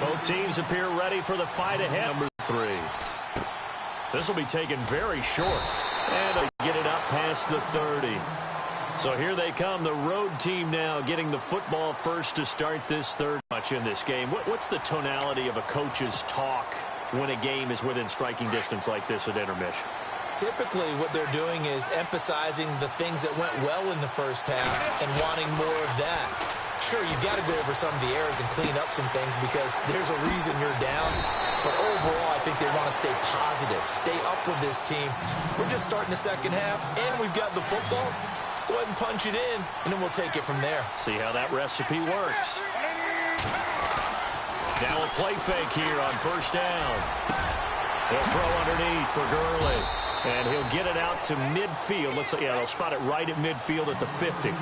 Both teams appear ready for the fight ahead. Number 3. This will be taken very short. And they get it up past the 30. So here they come, the road team now getting the football first to start this third match in this game. What's the tonality of a coach's talk when a game is within striking distance like this at intermission? Typically, what they're doing is emphasizing the things that went well in the first half and wanting more of that. Sure, you've got to go over some of the errors and clean up some things because there's a reason you're down. But overall, I think they want to stay positive, stay up with this team. We're just starting the second half, and we've got the football. Let's go ahead and punch it in, and then we'll take it from there. See how that recipe works. Now a play fake here on first down. They'll throw underneath for Gurley. And he'll get it out to midfield. Looks like, yeah, they'll spot it right at midfield at the 50.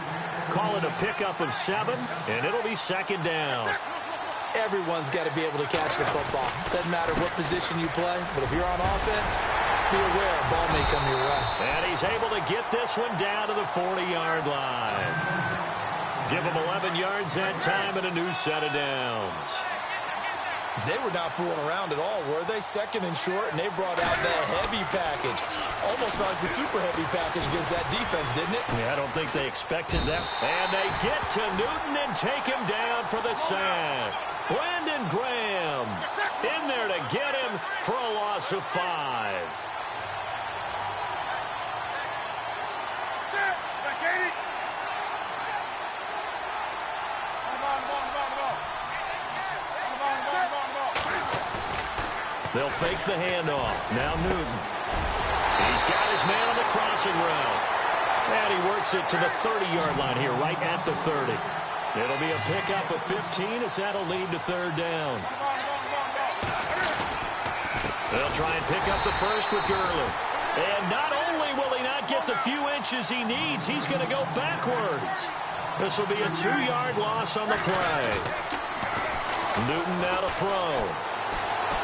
Call it a pickup of 7, and it'll be second down. Everyone's got to be able to catch the football. Doesn't matter what position you play, but if you're on offense, be aware a ball may come your way. And he's able to get this one down to the 40-yard line. Give him 11 yards that time and a new set of downs. They were not fooling around at all, were they? Second and short, and they brought out the heavy package. Almost like the super heavy package against that defense, didn't it? Yeah, I don't think they expected that. And they get to Newton and take him down for the sack. Brandon Graham in there to get him for a loss of 5. They'll fake the handoff. Now Newton. He's got his man on the crossing route. And he works it to the 30-yard line here, right at the 30. It'll be a pickup of 15 as that'll lead to third down. They'll try and pick up the first with Gurley. And not only will he not get the few inches he needs, he's going to go backwards. This will be a 2-yard loss on the play. Newton now to throw.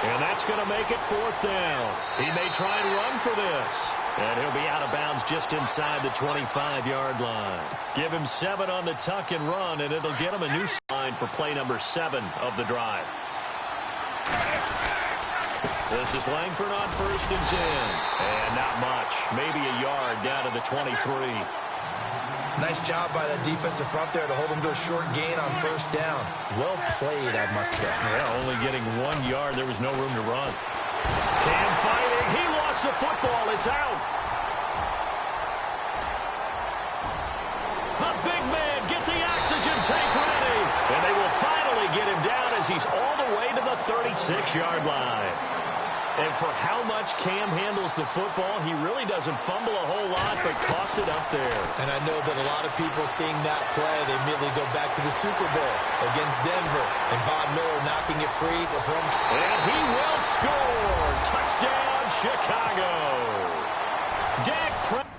And that's going to make it fourth down. He may try and run for this. And he'll be out of bounds just inside the 25-yard line. Give him 7 on the tuck and run, and it'll get him a new line for play number 7 of the drive. This is Langford on first and 10. And not much. Maybe a yard down to the 23. Nice job by that defensive front there to hold them to a short gain on first down. Well played, I must say. Yeah, only getting 1 yard. There was no room to run. Cam fighting. He lost the football. It's out. The big man, get the oxygen tank ready. And they will finally get him down as he's all the way to the 36-yard line. And for how much Cam handles the football, he really doesn't fumble a whole lot, but coughed it up there. And I know that a lot of people seeing that play, they immediately go back to the Super Bowl against Denver. And Von Miller knocking it free from... And he will score. Touchdown, Chicago. Dak Prescott.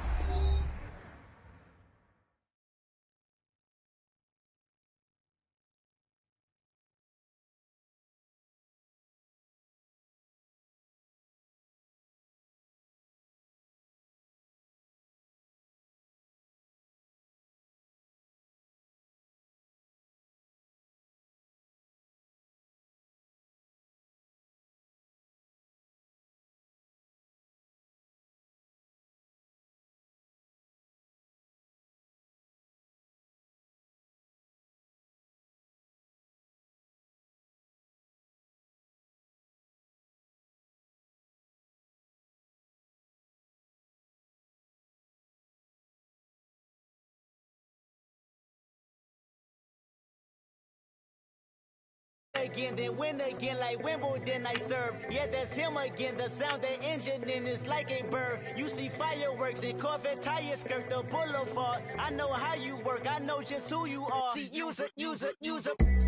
Again, then win again like Wimbledon I serve. Yeah, that's him again. The sound that engine in is like a bird. You see fireworks and Corvette tires skirt the boulevard. I know how you work. I know just who you are. See, use it. Your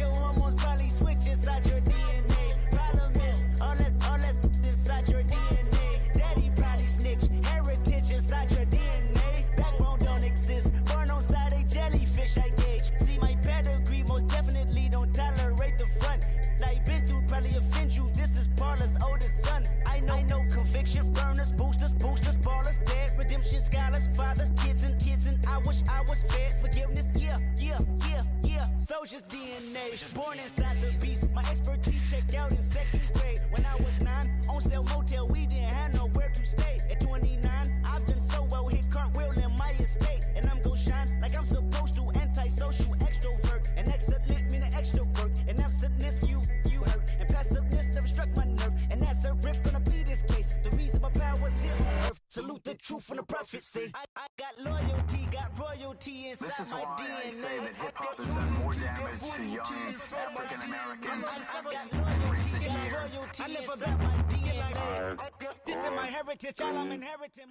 hormones probably switch inside your DNA. Problem is, all that inside your DNA. Daddy probably snitch. Heritage inside your DNA. Backbone don't exist. Born on side a jellyfish I gauge. See my pedigree most definitely don't tolerate the front. Like been through probably offend you. This is Parler's oldest son. I know conviction burners, boosters, ballers, dead, redemption scholars, fathers, kids and I wish I was fed. Forgiveness, yeah. Soldier's DNA. born inside the beast. My expertise checked out in 2nd grade. When I was 9, on sale motel, we didn't have nowhere to stay. At 29, I've done so well, hit cartwheel in my estate. And I'm gon' shine like I'm supposed to, antisocial extrovert. And excellent meaning extra work. And absentness, you hurt. And passiveness never struck my nerve. And that's a riff gonna be this case. The reason my power's here on earth. Salute the truth from the prophecy. I got loyalty, got royalty inside This is my why DNA. I say that hip-hop has done more damage to young African Americans in recent years. I never got my DNA. This is my heritage, all I'm inheriting.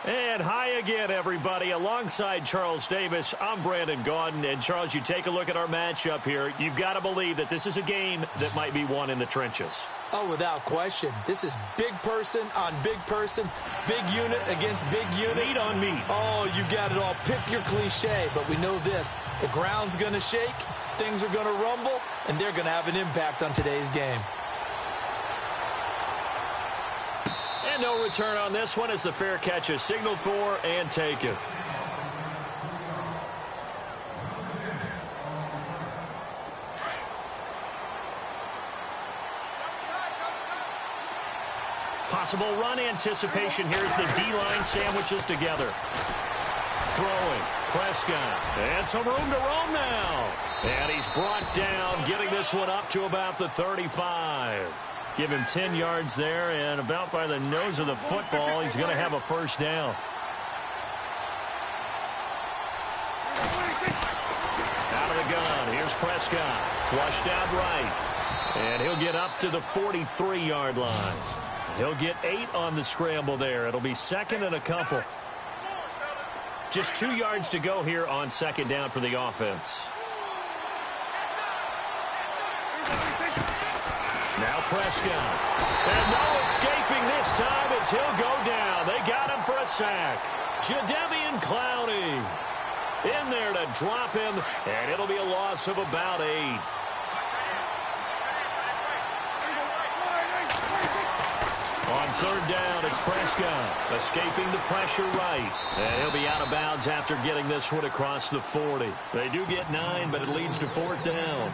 And hi again, everybody. Alongside Charles Davis, I'm Brandon Gaudin. And, Charles, you take a look at our matchup here. You've got to believe that this is a game that might be won in the trenches. Oh, without question. This is big person on big person, big unit against big unit. Meat on meat. Oh, you got it all. Pick your cliche, but we know this. The ground's going to shake, things are going to rumble, and they're going to have an impact on today's game. And no return on this one as the fair catch is signaled for and taken. Possible run anticipation. Here's the D-line sandwiches together. Throwing. Prescott. And some room to roam now. And he's brought down, getting this one up to about the 35. Give him 10 yards there, and about by the nose of the football, he's going to have a first down. Out of the gun. Here's Prescott. Flushed out right. And he'll get up to the 43-yard line. He'll get 8 on the scramble there. It'll be second and a couple. Just 2 yards to go here on second down for the offense. Now Prescott. And no escaping this time as he'll go down. They got him for a sack. Jadeveon Clowney in there to drop him, and it'll be a loss of about 8. On third down, it's Prescott escaping the pressure right. And he'll be out of bounds after getting this one across the 40. They do get 9, but it leads to fourth down.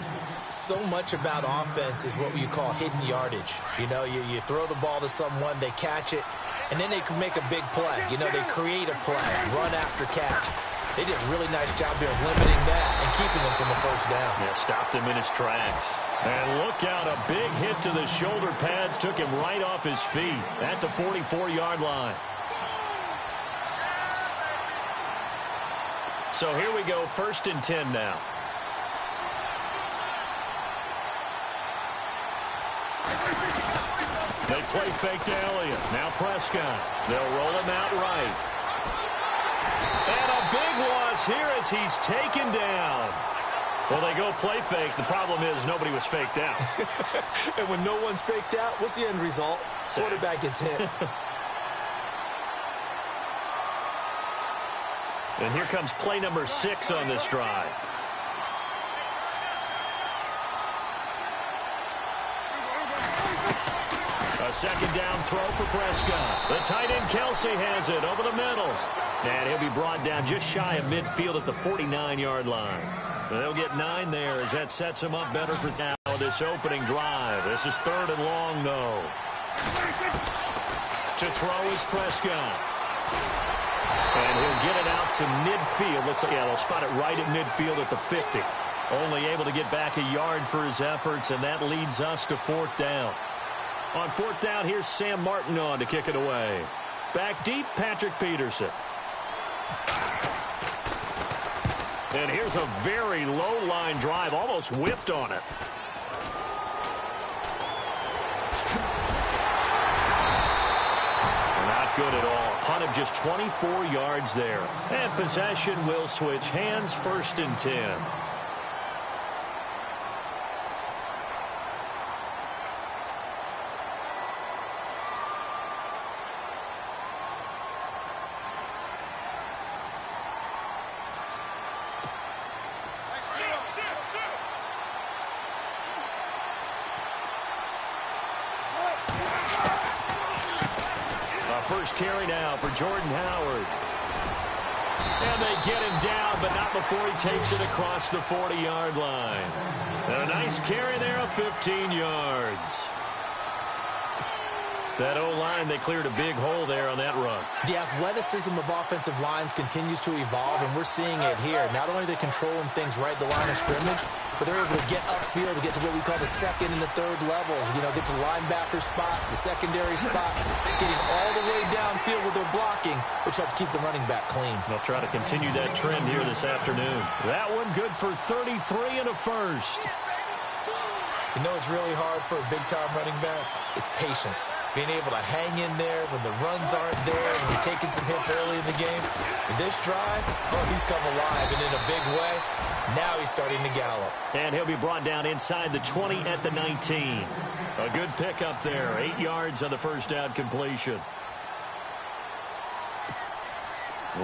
So much about offense is what you call hidden yardage. You know, you throw the ball to someone, they catch it, and then they can make a big play. You know, they create a play, run after catch. They did a really nice job there of limiting that and keeping him from a first down. Yeah, stopped him in his tracks. And look out, a big hit to the shoulder pads took him right off his feet at the 44-yard line. So here we go, 1st and 10 now. They play fake to Elliott. Now Prescott. They'll roll him out right. And a big loss here as he's taken down. Well, they go play fake. The problem is nobody was faked out. And when no one's faked out, what's the end result? Quarterback gets hit. And here comes play number 6 on this drive. A second down throw for Prescott. The tight end Kelsey has it over the middle. And he'll be brought down just shy of midfield at the 49-yard line. They'll get 9 there as that sets him up better for now this opening drive. This is 3rd and long, though. To throw is Prescott. And he'll get it out to midfield. Looks like, yeah, they'll spot it right at midfield at the 50. Only able to get back a yard for his efforts, and that leads us to 4th down. On 4th down, here's Sam Martin on to kick it away. Back deep, Patrick Peterson. And here's a very low-line drive, almost whiffed on it. Not good at all. Punt of just 24 yards there. And possession will switch hands, 1st and 10. first carry now for Jordan Howard. And they get him down, but not before he takes it across the 40-yard line. And a nice carry there of 15 yards. That O-line, they cleared a big hole there on that run. The athleticism of offensive lines continues to evolve, and we're seeing it here. Not only are they controlling things right at the line of scrimmage, but they're able to get upfield to get to what we call the second and the third levels. You know, get to linebacker spot, the secondary spot, getting all the way downfield with their blocking, which helps keep the running back clean. They'll try to continue that trend here this afternoon. That one good for 33 and a first. You know what's really hard for a big-time running back? It's patience. Being able to hang in there when the runs aren't there and you're taking some hits early in the game. And this drive, oh, he's come alive and in a big way. Now he's starting to gallop. And he'll be brought down inside the 20 at the 19. A good pickup there. 8 yards on the first down completion.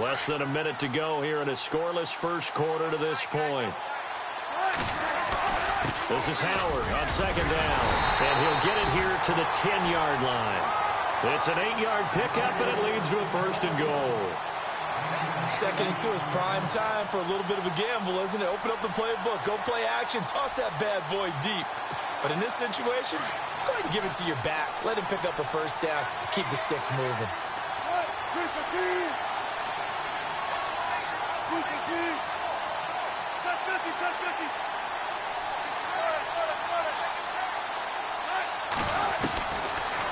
Less than a minute to go here in a scoreless first quarter to this point. This is Howard on second down, and he'll get it here to the 10-yard line. It's an 8-yard pickup, and it leads to a first and goal. Second and 2 is prime time for a little bit of a gamble, isn't it? Open up the playbook, go play action, toss that bad boy deep. But in this situation, go ahead and give it to your back. Let him pick up a first down, keep the sticks moving.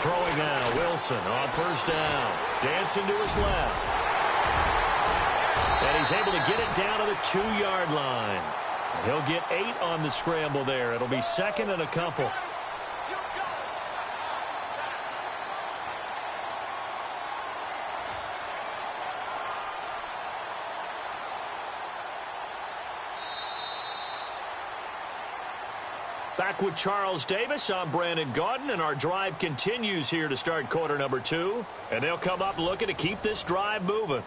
Throwing now, Wilson on first down. Dancing to his left. And he's able to get it down to the 2-yard line. He'll get 8 on the scramble there. It'll be second and a couple. Back with Charles Davis, I'm Brandon Gaudin, and our drive continues here to start quarter number 2. And they'll come up looking to keep this drive moving.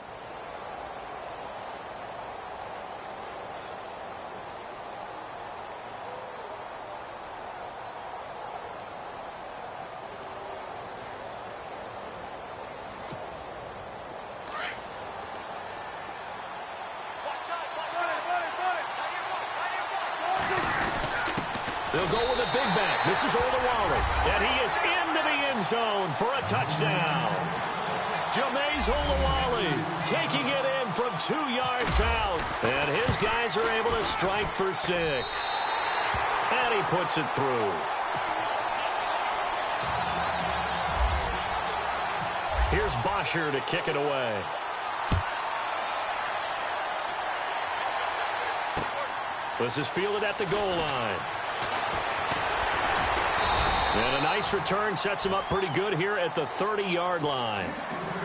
They'll go with a big back. This is Olawale. And he is into the end zone for a touchdown. Jameis Olawale taking it in from 2 yards out. And his guys are able to strike for 6. And he puts it through. Here's Bosher to kick it away. This is fielded at the goal line. And a nice return sets him up pretty good here at the 30-yard line.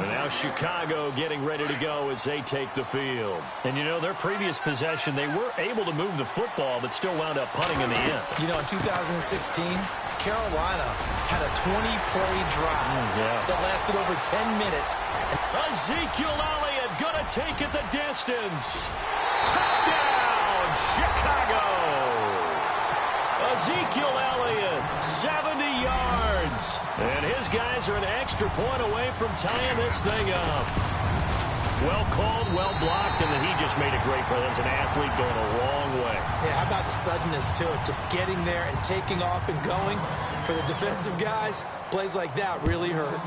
And now Chicago getting ready to go as they take the field. And, you know, their previous possession, they were able to move the football but still wound up punting in the end. You know, in 2016, Carolina had a 20-play drive that lasted over 10 minutes. Ezekiel Elliott going to take it the distance. Touchdown, Chicago. Ezekiel Elliott, 70 yards. And his guys are an extra point away from tying this thing up. Well called, well blocked, and then he just made a great play. That was an athlete going a long way. Yeah, how about the suddenness to it? Just getting there and taking off and going. For the defensive guys, plays like that really hurt.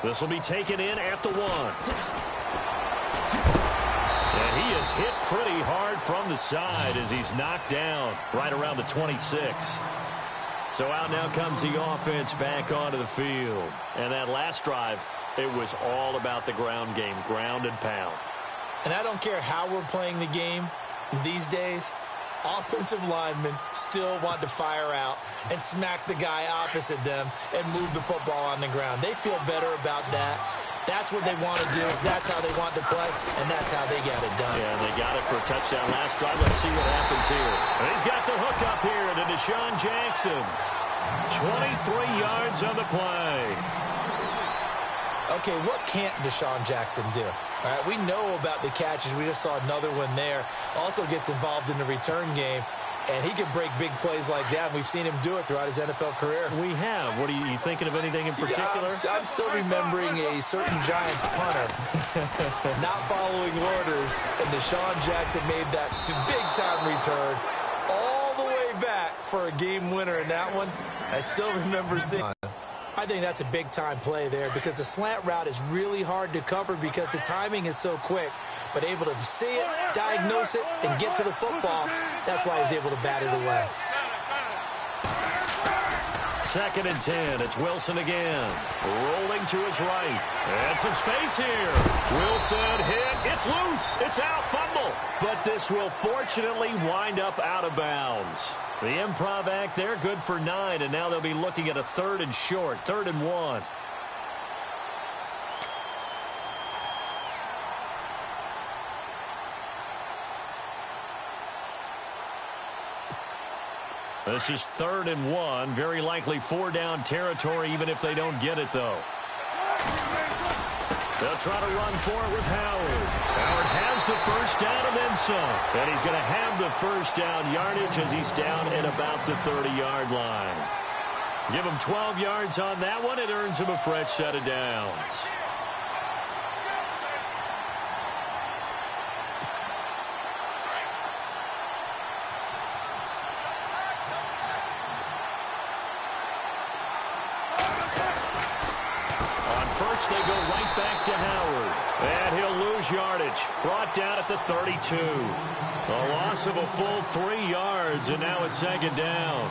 This will be taken in at the 1. And he is hit pretty hard from the side as he's knocked down right around the 26. So out now comes the offense back onto the field. And that last drive, it was all about the ground game, ground and pound. And I don't care how we're playing the game these days, offensive linemen still want to fire out and smack the guy opposite them and move the football on the ground. They feel better about that. That's what they want to do. That's how they want to play, and that's how they got it done. Yeah, and they got it for a touchdown last drive. Let's see what happens here. And he's got the hook up here to Deshaun Jackson. 23 yards on the play. Okay, what can't Deshaun Jackson do? All right, we know about the catches. We just saw another one there. Also gets involved in the return game. and he can break big plays like that. And we've seen him do it throughout his NFL career. We have. What are you thinking of anything in particular? Yeah, I'm still remembering a certain Giants punter not following orders, and Deshaun Jackson made that big-time return all the way back for a game winner in that one. I still remember seeing. I think that's a big-time play there because the slant route is really hard to cover because the timing is so quick. But able to see it, diagnose it, and get to the football, that's why he was able to bat it away. 2nd and 10. It's Wilson again. Rolling to his right. And some space here. Wilson hit. It's loose. It's out. Fumble. But this will fortunately wind up out of bounds. The improv act there, good for 9. And now they'll be looking at a 3rd and short. 3rd and 1. This is 3rd and 1. Very likely 4-down territory, even if they don't get it, though. They'll try to run for it with Howard. Howard has the first down and then some. And he's going to have the first down yardage as he's down at about the 30-yard line. Give him 12 yards on that one. It earns him a fresh set of downs. They go right back to Howard. And he'll lose yardage. Brought down at the 32. A loss of a full 3 yards, and now it's 2nd down.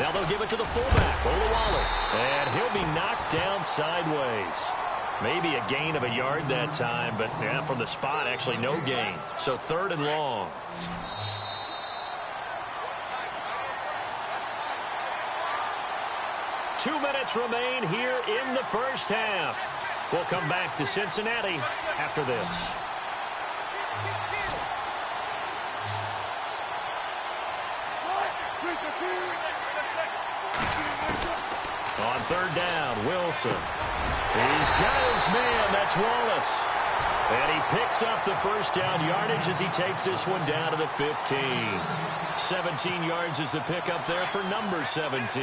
Now they'll give it to the fullback, Olawale. And he'll be knocked down sideways. Maybe a gain of a yard that time, but yeah, from the spot, actually no gain. So 3rd and long. Two minutes remain here in the first half. We'll come back to Cincinnati after this. On 3rd down, Wilson. He's got his man. That's Wallace. And he picks up the first down yardage as he takes this one down to the 15. 17 yards is the pickup there for number 17.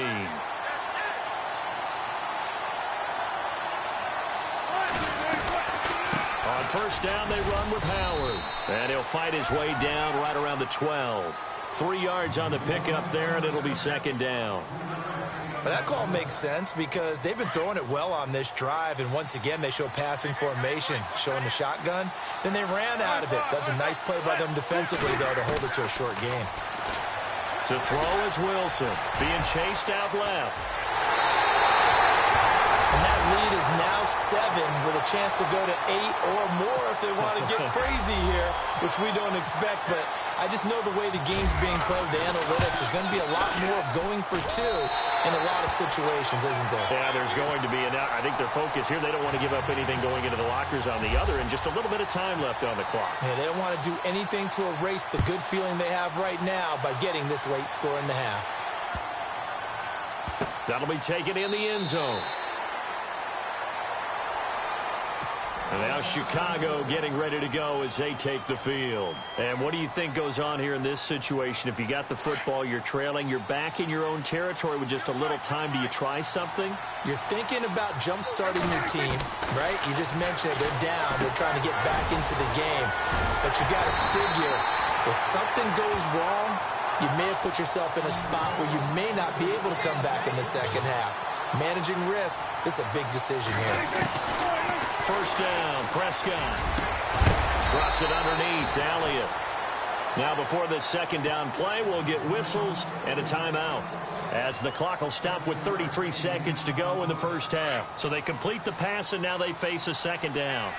On 1st down, they run with Howard. And he'll fight his way down right around the 12. 3 yards on the pickup there, and it'll be 2nd down. But that call makes sense because they've been throwing it well on this drive, and once again they show passing formation, showing the shotgun. Then they ran out of it. That's a nice play by them defensively, though, to hold it to a short gain. To throw is Wilson, being chased out left. And that lead is now 7 with a chance to go to 8 or more if they want to get crazy here, which we don't expect. But I just know the way the game's being played, the analytics, there's going to be a lot more of going for 2 in a lot of situations, isn't there? Yeah, there's going to be. And I think their focus here, they don't want to give up anything going into the lockers on the other, and just a little bit of time left on the clock. Yeah, they don't want to do anything to erase the good feeling they have right now by getting this late score in the half. That'll be taken in the end zone. And now Chicago getting ready to go as they take the field. And what do you think goes on here in this situation? If you got the football, you're trailing, you're back in your own territory with just a little time. Do you try something? You're thinking about jump-starting your team, right? You just mentioned it. They're down. They're trying to get back into the game. But you got to figure, if something goes wrong, you may have put yourself in a spot where you may not be able to come back in the second half. Managing risk is a big decision here. 1st down, Prescott. Drops it underneath to Elliott. Now before this 2nd down play, we'll get whistles and a timeout, as the clock will stop with 33 seconds to go in the first half. So they complete the pass, and now they face a 2nd down.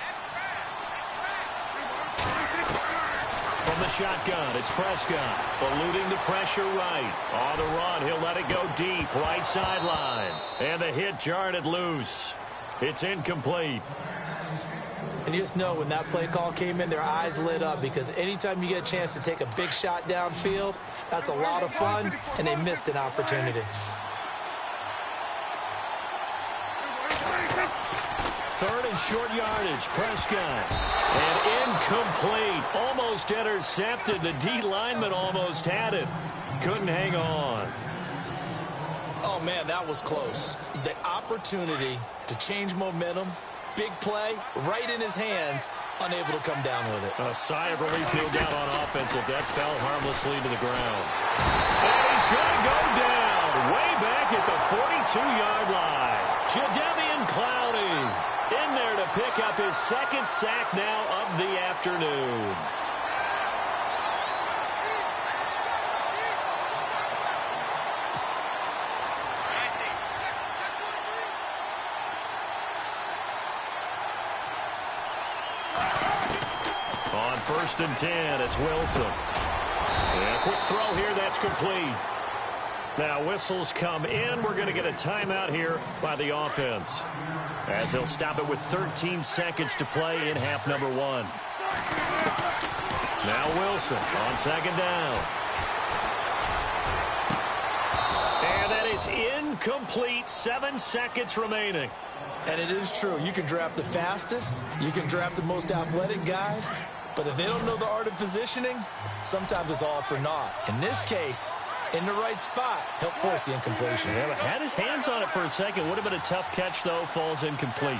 From the shotgun, it's Prescott, eluding the pressure right. On the run, he'll let it go deep, right sideline. And the hit jarred it loose. It's incomplete. And you just know when that play call came in, their eyes lit up, because anytime you get a chance to take a big shot downfield, that's a lot of fun, and they missed an opportunity. Third and short yardage, Prescott. And incomplete. Almost intercepted. The D lineman almost had it. Couldn't hang on. Oh, man, that was close. The opportunity to change momentum, big play, right in his hands, unable to come down with it. A sigh of relief peeled down on offense if that fell harmlessly to the ground. And he's going to go down way back at the 42-yard line. Jadeveon Clowney in there to pick up his second sack now of the afternoon. On 1st and 10, it's Wilson. And a quick throw here, that's complete. Now whistles come in. We're going to get a timeout here by the offense, as they'll stop it with 13 seconds to play in half number 1. Now Wilson on 2nd down. And that is incomplete. 7 seconds remaining. And it is true. You can draft the fastest. You can draft the most athletic guys. But if they don't know the art of positioning, sometimes it's all for naught. In this case, in the right spot, he'll force the incompletion. Yeah, but had his hands on it for a second. Would have been a tough catch, though. Falls incomplete.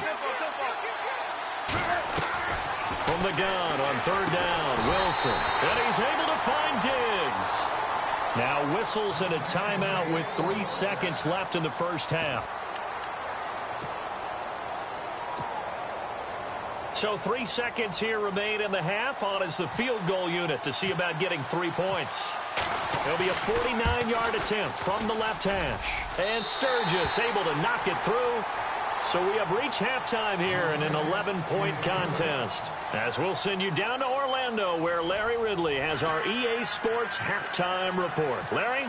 From the gun on 3rd down, Wilson. And he's able to find Diggs. Now whistles and a timeout with 3 seconds left in the first half. So 3 seconds here remain in the half. On is the field goal unit to see about getting 3 points. It'll be a 49-yard attempt from the left hash. And Sturgis able to knock it through. So we have reached halftime here in an 11-point contest. As we'll send you down to Orlando, where Larry Ridley has our EA Sports halftime report. Larry?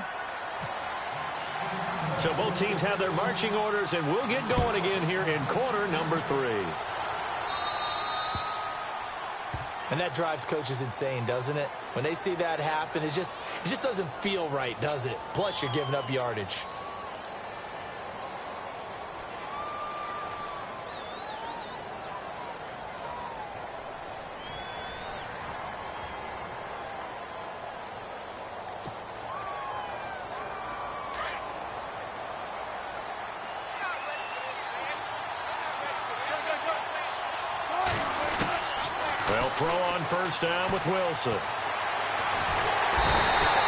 So both teams have their marching orders, and we'll get going again here in quarter number 3. And that drives coaches insane, doesn't it? When they see that happen, it just doesn't feel right, does it? Plus, you're giving up yardage. They'll throw on 1st down with Wilson.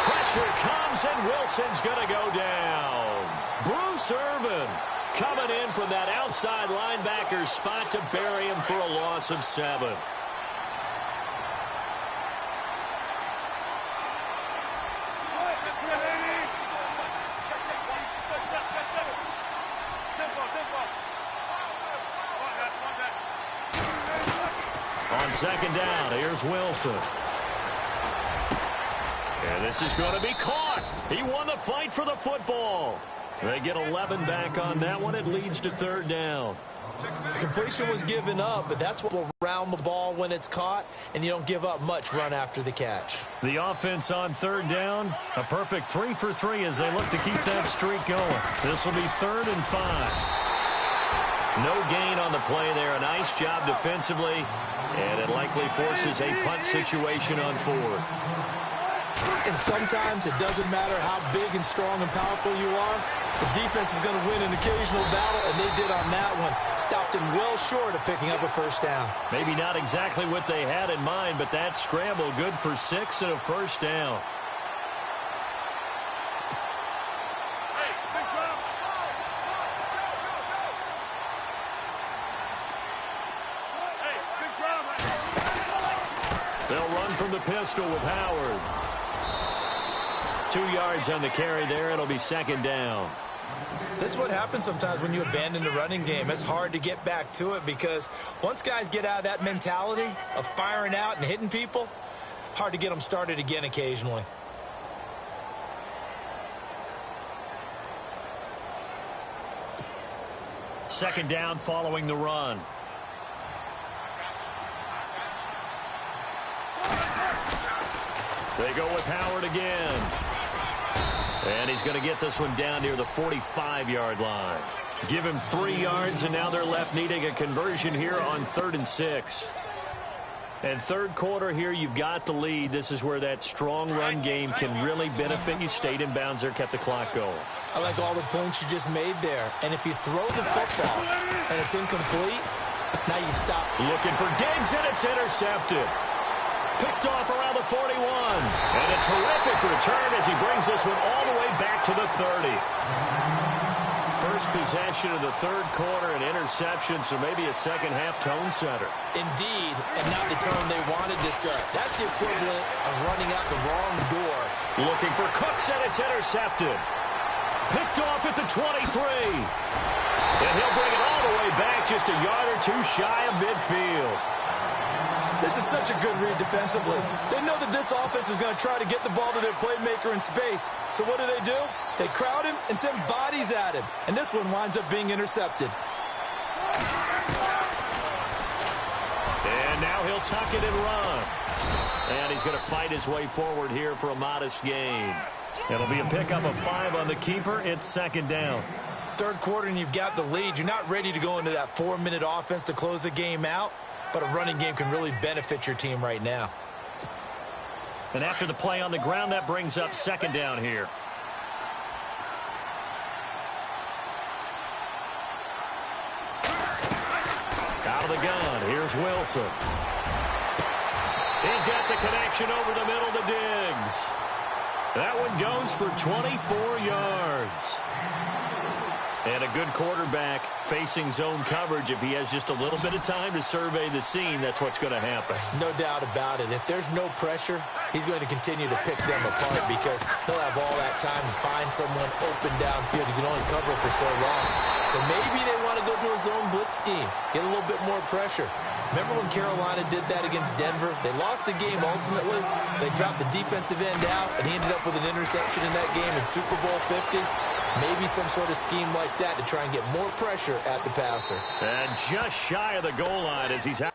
Pressure comes, and Wilson's going to go down. Bruce Irvin coming in from that outside linebacker spot to bury him for a loss of 7. On 2nd down, here's Wilson. And this is going to be caught. He won the fight for the football. They get 11 back on that one. It leads to 3rd down. The completion was given up, but that's what will round the ball when it's caught, and you don't give up much run after the catch. The offense on 3rd down, a perfect 3 for 3 as they look to keep that streak going. This will be 3rd and 5. No gain on the play there. A nice job defensively, and it likely forces a punt situation on 4th. And sometimes it doesn't matter how big and strong and powerful you are. The defense is going to win an occasional battle, and they did on that one. Stopped him well short of picking up a 1st down. Maybe not exactly what they had in mind, but that scramble good for 6 and a 1st down. They'll run from the pistol with Howard. 2 yards on the carry there. It'll be 2nd down. This is what happens sometimes when you abandon the running game. It's hard to get back to it because once guys get out of that mentality of firing out and hitting people, hard to get them started again occasionally. Second down following the run. They go with Howard again. And he's going to get this one down near the 45-yard line. Give him 3 yards, and now they're left needing a conversion here on 3rd and 6. And third quarter here, you've got the lead. This is where that strong run game can really benefit you. Stayed in bounds there, kept the clock going. I like all the points you just made there. And if you throw the football and it's incomplete, now you stop. Looking for Diggs, and it's intercepted. Picked off around the 41. And a terrific return as he brings this one all the way back to the 30. First possession of the third quarter, an interception, so maybe a second-half tone setter. Indeed, and not the tone they wanted to set. That's the equivalent of running out the wrong door. Looking for Cooks, and it's intercepted. Picked off at the 23. And he'll bring it all the way back, just a yard or two shy of midfield. This is such a good read defensively. They know that this offense is going to try to get the ball to their playmaker in space. So what do? They crowd him and send bodies at him. And this one winds up being intercepted. And now he'll tuck it and run. And he's going to fight his way forward here for a modest gain. It'll be a pickup of 5 on the keeper. It's 2nd down. Third quarter and you've got the lead. You're not ready to go into that 4-minute offense to close the game out. But a running game can really benefit your team right now. And after the play on the ground, that brings up 2nd down here. Out of the gun, here's Wilson. He's got the connection over the middle to Diggs. That one goes for 24 yards. And a good quarterback facing zone coverage. If he has just a little bit of time to survey the scene, that's what's going to happen. No doubt about it. If there's no pressure, he's going to continue to pick them apart because he'll have all that time to find someone open downfield. He can only cover for so long. So maybe they want to go to a zone blitz scheme, get a little bit more pressure. Remember when Carolina did that against Denver? They lost the game ultimately. They dropped the defensive end out, and he ended up with an interception in that game in Super Bowl 50. Maybe some sort of scheme like that to try and get more pressure at the passer. And just shy of the goal line as he's out.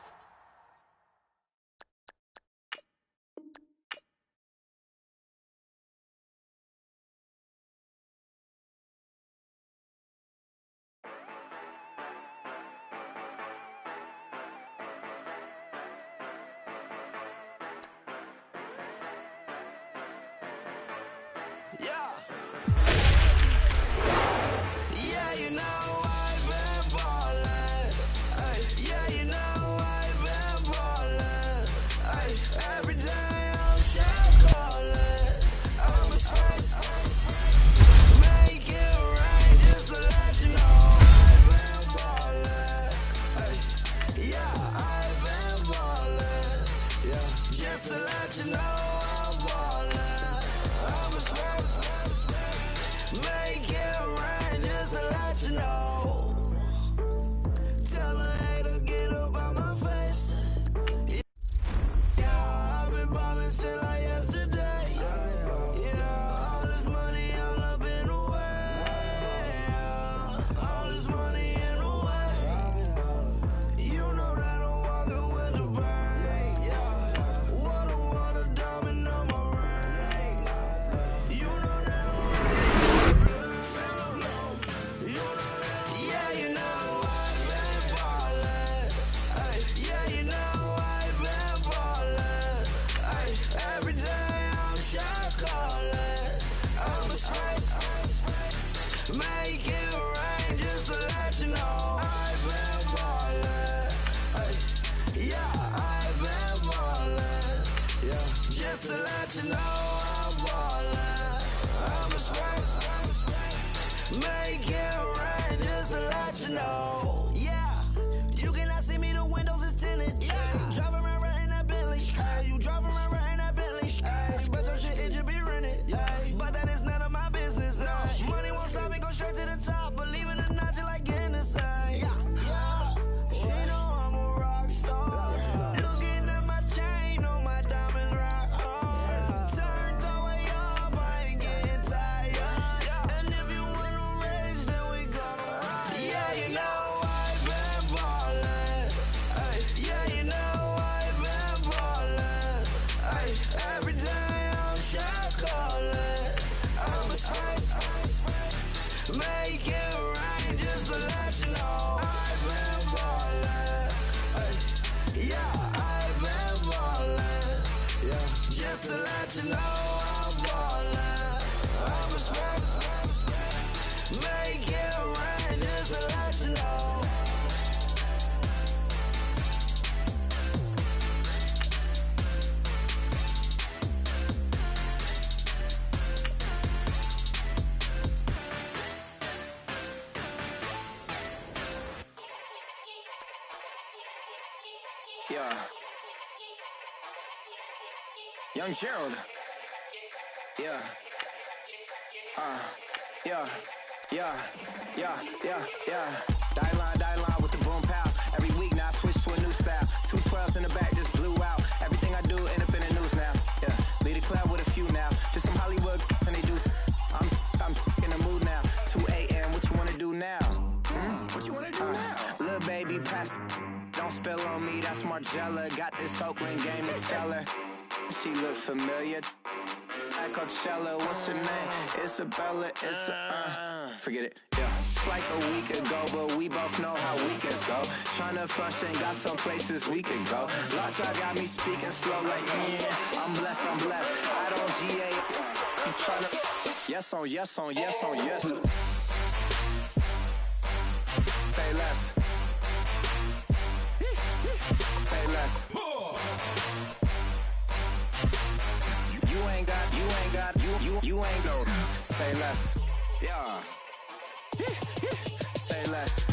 Yeah, you know. just to let you know I'm ballin'. I'm a smoke. Make it rain just to let you know. Yeah. Young Gerald. Yeah. Yeah. Die line with the boom pow. Every week now I switch to a new style. 212s in the back just blew out. Everything I do end up in the news now. Yeah. Lead a club with a few now. Just some Hollywood and they do. I'm in the mood now. 2 a.m. What you wanna do now? What you wanna do now? Little baby pass. Don't spill on me, that's Margella. Got this Oakland game to tell her. She look familiar. At Coachella, what's her name? Isabella, forget it, yeah. It's like a week ago, but we both know how weekends go. Tryna function, got some places we could go. Lot y'all got me speaking slow like, yeah, I'm blessed. I don't GA. You tryna, yes on yes. Say less. Say less. You ain't go. Say less. Yeah. Say less.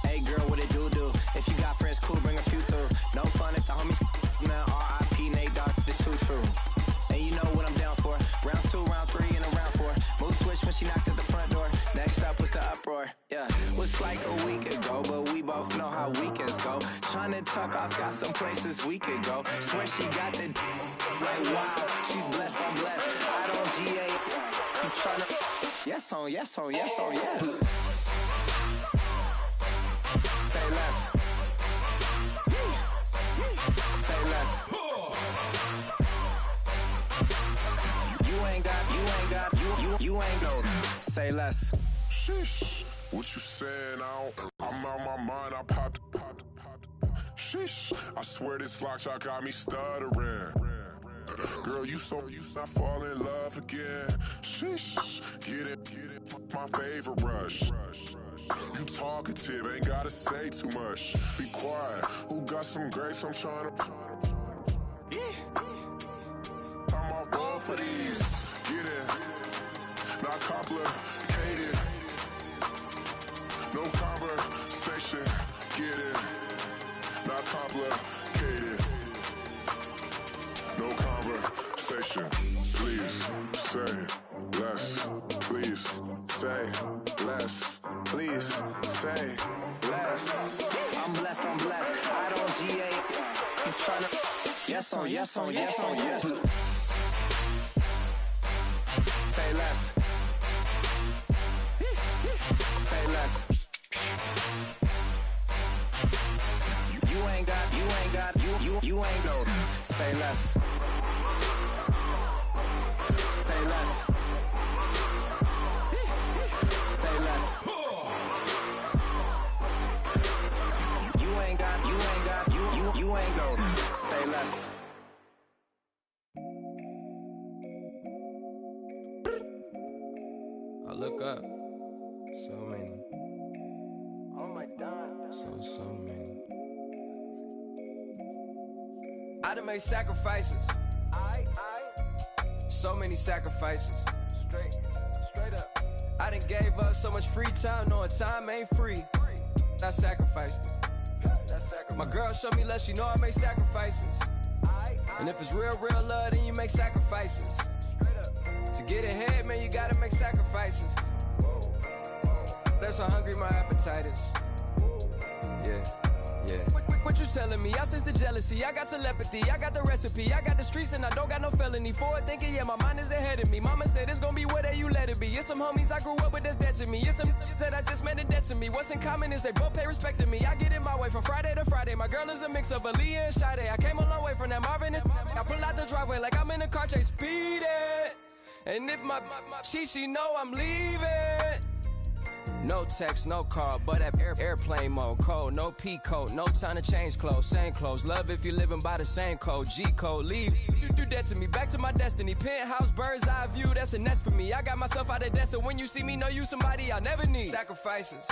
Hey girl, what it do? If you got friends, cool, bring a few through. No fun if the homies, man. R.I.P. Nate Dogg, it's too true. And you know what I'm down for. Round 2, round 3, and a round 4. Mood switch when she knocked at the front door. Next up was the uproar. Yeah, was like a week ago, but we both know how weekends go. Tryna tuck off, got some places we could go. Swear she got the like wow, she's blessed, I'm blessed. I don't GA. You tryna yes on yes. Say less. Say less. You ain't go. Say less. Sheesh, what you saying? I'm out my mind. I popped. Sheesh, I swear this lock shot got me stuttering. Girl, you not fall in love again. Sheesh, get it, my favorite rush. You talkative, ain't gotta say too much. Be quiet, who got some grapes? I'm tryna. I'm off both of these. Get it, not complicated. No conversation, get it, not complicated. No conversation, please say less. Please say less. Please say less. I'm blessed. I don't GA. You tryna yes on yes. Say less. Say less. You ain't got. You ain't go. Say less. Say less. Say less. You ain't got. You ain't go. Say less. I look up. So many. Oh my God. So many. I done made sacrifices. So many sacrifices. Straight up. I done gave up so much free time, knowing time ain't free. I sacrificed it. My girl showed me love, she know I make sacrifices. And if it's real love, then you make sacrifices. To get ahead, man, you gotta make sacrifices. That's how hungry my appetite is. Yeah. What you telling me? I sense the jealousy, I got telepathy, I got the recipe, I got the streets and I don't got no felony. Forward thinking, yeah, my mind is ahead of me. Mama said it's gonna be whatever you let it be. It's some homies I grew up with that's dead to me. It's some that I just made a debt to me. What's in common is they both pay respect to me. I get in my way from Friday to Friday. My girl is a mix of Aaliyah and Sade. I came a long way from that Marvin and I pull out the driveway like I'm in a car chase speeding. And if my she know I'm leaving. No text, no call, but at airplane mode. Cold, no P code, no time to change clothes. Same clothes, love if you're living by the same code. G code, leave, you dead to me. Back to my destiny. Penthouse, bird's eye view, that's a nest for me. I got myself out of debt, so when you see me, know you somebody I'll never need. Sacrifices.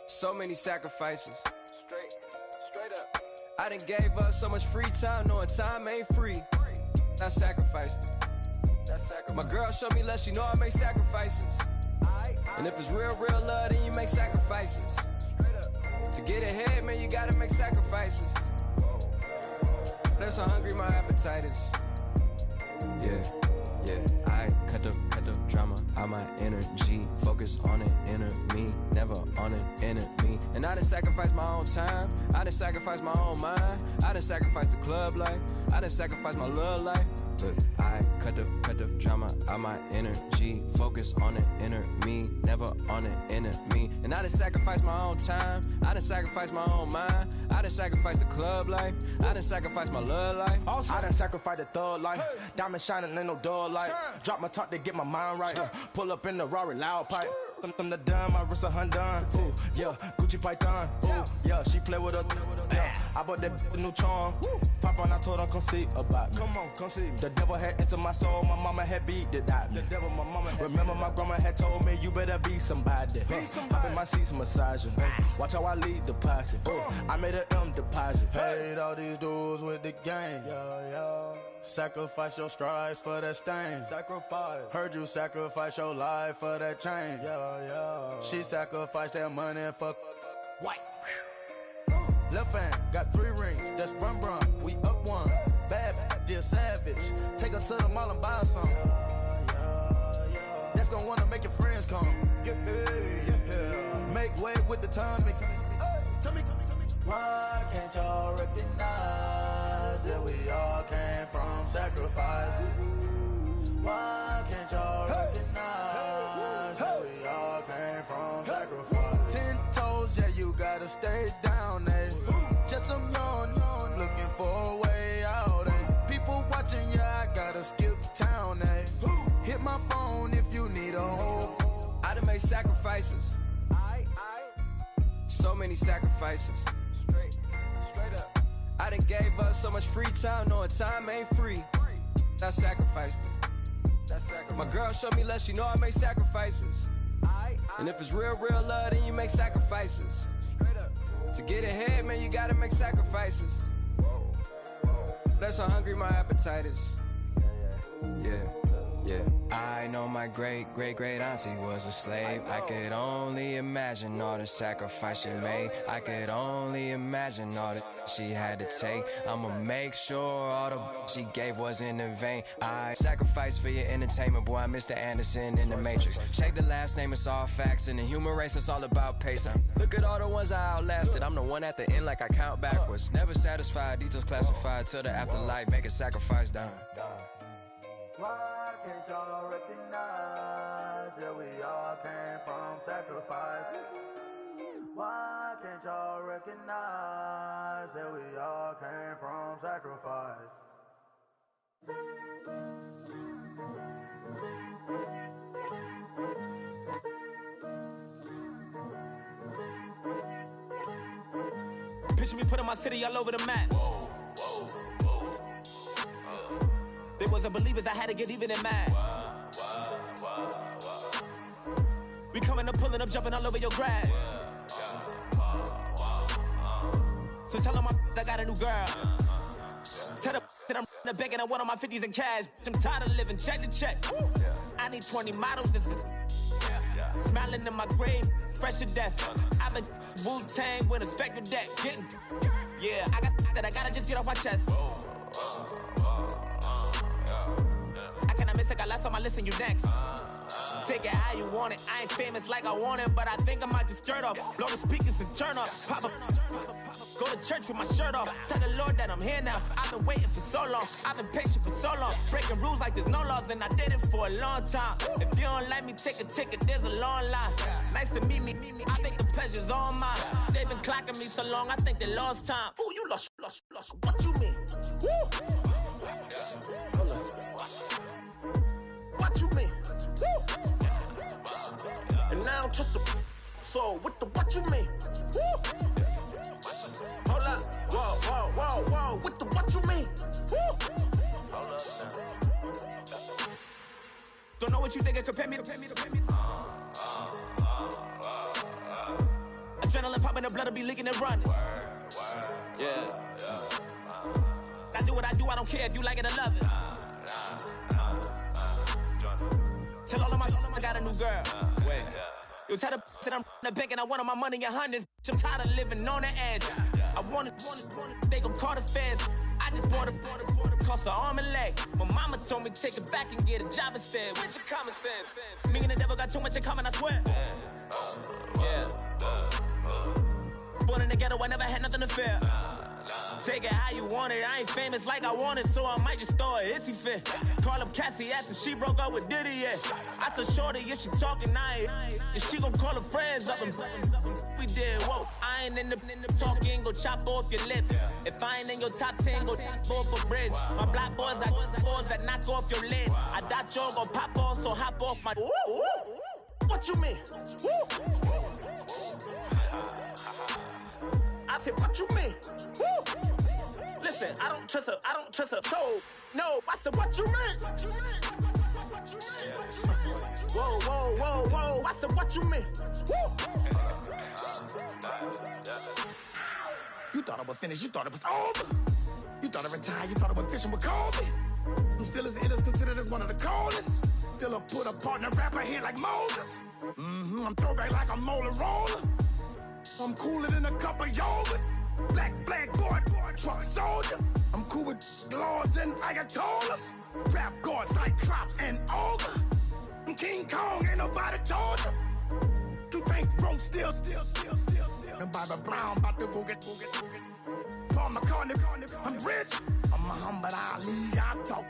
So many sacrifices. Straight up. I done gave up so much free time, knowing time ain't free. I sacrificed it. My girl showed me love, she know I make sacrifices. And if it's real love, then you make sacrifices. To get ahead, man, you gotta make sacrifices. That's how hungry my appetite is. Yeah, I cut the drama out my energy. Focus on an inner me, never on an enemy. And I done sacrificed my own time, I done sacrificed my own mind, I done sacrificed the club life, I done sacrificed my love life. But I cut the drama out my energy. Focus on an inner me, never on an enemy. And I done sacrificed my own time, I done sacrificed my own mind, I done sacrificed the club life, I done sacrificed my love life. Also, I done sacrificed the thug life. Hey. Diamond shining, ain't no dull light. Drop my top to get my mind right. Pull up in the Rari loud pipe. Them the dime, my wrist a Hyundai. Ooh, yeah, Gucci Python. Ooh, yeah, she play with her. Yeah, I bought that new charm. Pop on, I told her come see about me. Come on, come see me. The devil had entered my soul, my mama had beat it out. The devil, my mama had remember my grandma had told me you better be somebody. Hop in my seats massaging. Watch how I lead the posse. I made an M deposit. Paid all these dues with the game. Sacrifice your strides for that stain. Sacrifice. Heard you sacrifice your life for that change. She sacrificed that money for white. Left hand got 3 rings. That's brum brum. We up one. Bad, dear savage. Take her to the mall and buy her some. That's gonna wanna make your friends come. Make way with the timing. Tell me. Why can't y'all recognize that we all came from sacrifice? Why can't y'all recognize that we all came from sacrifice? 10 toes, yeah, you gotta stay down, eh? Just some yawn, looking for a way out, eh? People watching, yeah, I gotta skip town, eh? Hit my phone if you need a hold. I done made sacrifices. So many sacrifices. Straight up. I done gave up so much free time, knowing time ain't free. I sacrificed it. My girl showed me love, she know I make sacrifices. And if it's real love, then you make sacrifices. To get ahead, man, you gotta make sacrifices. That's how hungry my appetite is. Yeah. I know my great auntie was a slave. I could only imagine all the sacrifice she made. I could only imagine all that she had to take. I'ma make sure all the she gave wasn't in vain. I sacrificed for your entertainment, boy. I'm Mr. Anderson in the Matrix. Check the last name, it's all facts. In the human race, it's all about pacing. Look at all the ones I outlasted. I'm the one at the end like I count backwards. Never satisfied, details classified till the afterlife. Make a sacrifice done. Why can't y'all recognize that we all came from sacrifice? Why can't y'all recognize that we all came from sacrifice? Picture me putting my city all over the map. They wasn't believers, I had to get even and mad. We coming up, pulling up, jumping all over your grass. So tell them I got a new girl. Tell them that I'm begging I want on my 50s in cash. I'm tired of living check to check. I need 20 models, this is smiling in my grave, fresh to death. I've been Wu-Tang with a spectre deck. I gotta just get off my chest. I cannot miss it, got last on my list and you next. Take it how you want it, I ain't famous like I want it, but I think I might just skirt off. Blow the speakers and turn up, pop up. Go to church with my shirt off. Tell the Lord that I'm here now. I've been waiting for so long, I've been patient for so long. Breaking rules like there's no laws, and I did it for a long time. If you don't like me, take a ticket, there's a long line. Nice to meet me, I think the pleasure's all mine. They've been clocking me so long, I think they lost time. Ooh, you lost, what you mean? Woo! What you mean? Woo! And trust her. So, what you mean? Woo! Hold up. Whoa. What you mean? Woo! Hold up now. Don't know what you think, compare me to adrenaline popping, the blood will be leaking and running. Yeah. I do what I do, I don't care if you like it or love it. Tell all of my I got a new girl. You tell the that I'm in the bank and I want my money in hundreds. I'm tired of living on the edge. I want it, they gon' call the feds. I just bought a cost an arm and leg. My mama told me take it back and get a job instead. Where's your common sense? Me and the devil got too much in common, I swear. Yeah. Born in the ghetto, I never had nothing to fear. Take it how you want it. I ain't famous like I want it, so I might just throw a hissy fit. Call up Cassie after she broke up with Diddy, yeah. I told Shorty if she talking, and she gon' call her friends up and we did, whoa. I ain't in the talking, go chop off your lips. If I ain't in your top 10, go top 4 for bridge. My black boys like boys that knock off your lid. I thought y'all gon' pop off, so hop off my. What you mean? Woo! I said, what you mean? Woo! Listen, I don't trust her, so no, I said, what you mean? Whoa, I said, what you mean? Woo! You thought I was finished, you thought it was over. You thought I retired, you thought I went fishing with Kobe. I'm still as ill as considered as one of the coldest. Still a put a partner rapper here like Moses. I'm throwback like a molar roller. I'm cooler than a cup of yogurt. Black flag boy, truck soldier. I'm cool with laws and Ayatollahs. Rap god, Cyclops and ogre. I'm King Kong, ain't nobody told you. You think Rome still. And Bobby Brown about to go get. Paul McCartney, I'm rich. I'm Muhammad Ali, I talk.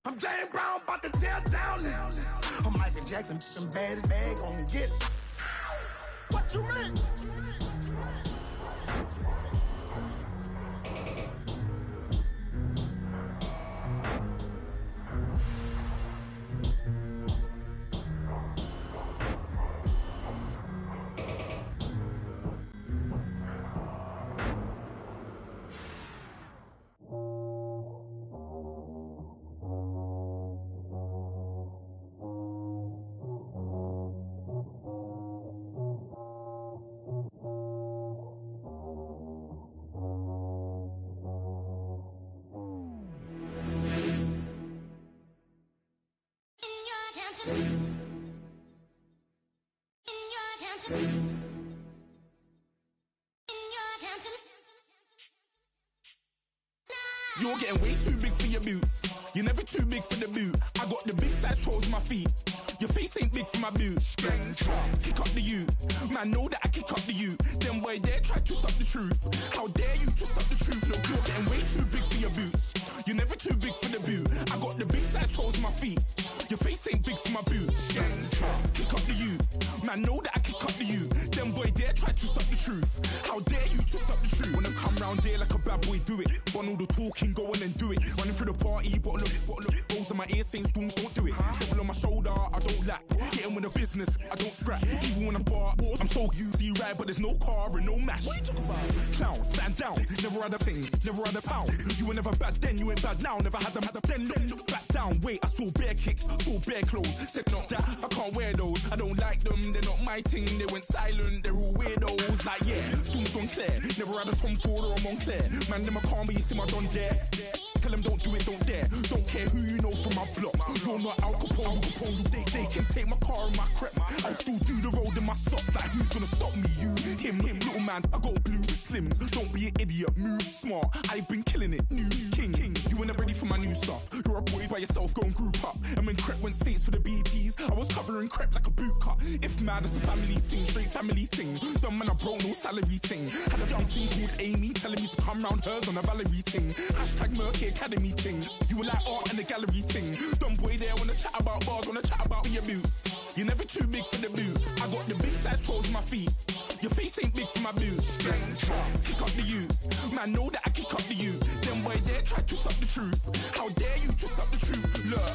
I'm James Brown, about to tear down this. I'm Michael Jackson, them bad as bad, gon' get it. What you mean? You're getting way too big for your boots. You're never too big for the boot. I got the big size toes on my feet. Your face ain't big for my boots. Kick up the you. Man, know that I kick up the you. Then boy dare try to stop the truth. How dare you to stop the truth? Look, you're getting way too big for your boots. You're never too big for the boot. I got the big size toes on my feet. Your face ain't big for my boots. Kick up the you. Man, know that I kick up the you. Then boy dare try to stop the truth. How dare you to stop the truth? Wanna come round there like a bad boy, do it. Want all the talking, go on and do it. Running through the party, bottle up. Rolls in my ear saying storms, don't do it. Double on my shoulder, I don't lack. Getting with the business, I don't scrap. Even when I'm bar, I'm so easy ride, but there's no car and no mash. What you talking about? Clown, stand down. Never had a thing, never had a pound. You were never bad then, you ain't bad now. Never had them, then look back down. Wait, I saw bare kicks, saw bare clothes. Said not that, I can't wear those. I don't like them, they're not my thing. They went silent, they're all weirdos. Like yeah, storms gone clear. Never had a Tom Ford or a Montclair. Man, them a calm, but you see my Don there. Tell them don't do it, don't dare. Don't care who you know from my block. You're not Al Capone. They can take my car and my creps. I'll still do the road in my socks. Like who's gonna stop me? You, him, little man. I got blue slims. Don't be an idiot. Move smart. I've been killing it. New king. You weren't ready for my new stuff. You're a boy by yourself. Go and group up. And when Crep went states for the BTs, I was covering Crep like a boot cut. If mad, it's a family thing. Straight family thing. Dumb man, I broke no salary thing. Had a young thing called Amy telling me to come round hers on a Valerie thing. Hashtag Murky Academy thing. You were like art and the gallery thing. Dumb boy there wanna chat about bars, wanna chat about your boots. You're never too big for the boot. I got the big size toes on my feet. Your face ain't big for my boots. Kick up the you. Man, know that I kick up the you. Then boy there try to stop the truth. How dare you to stop the truth? Look,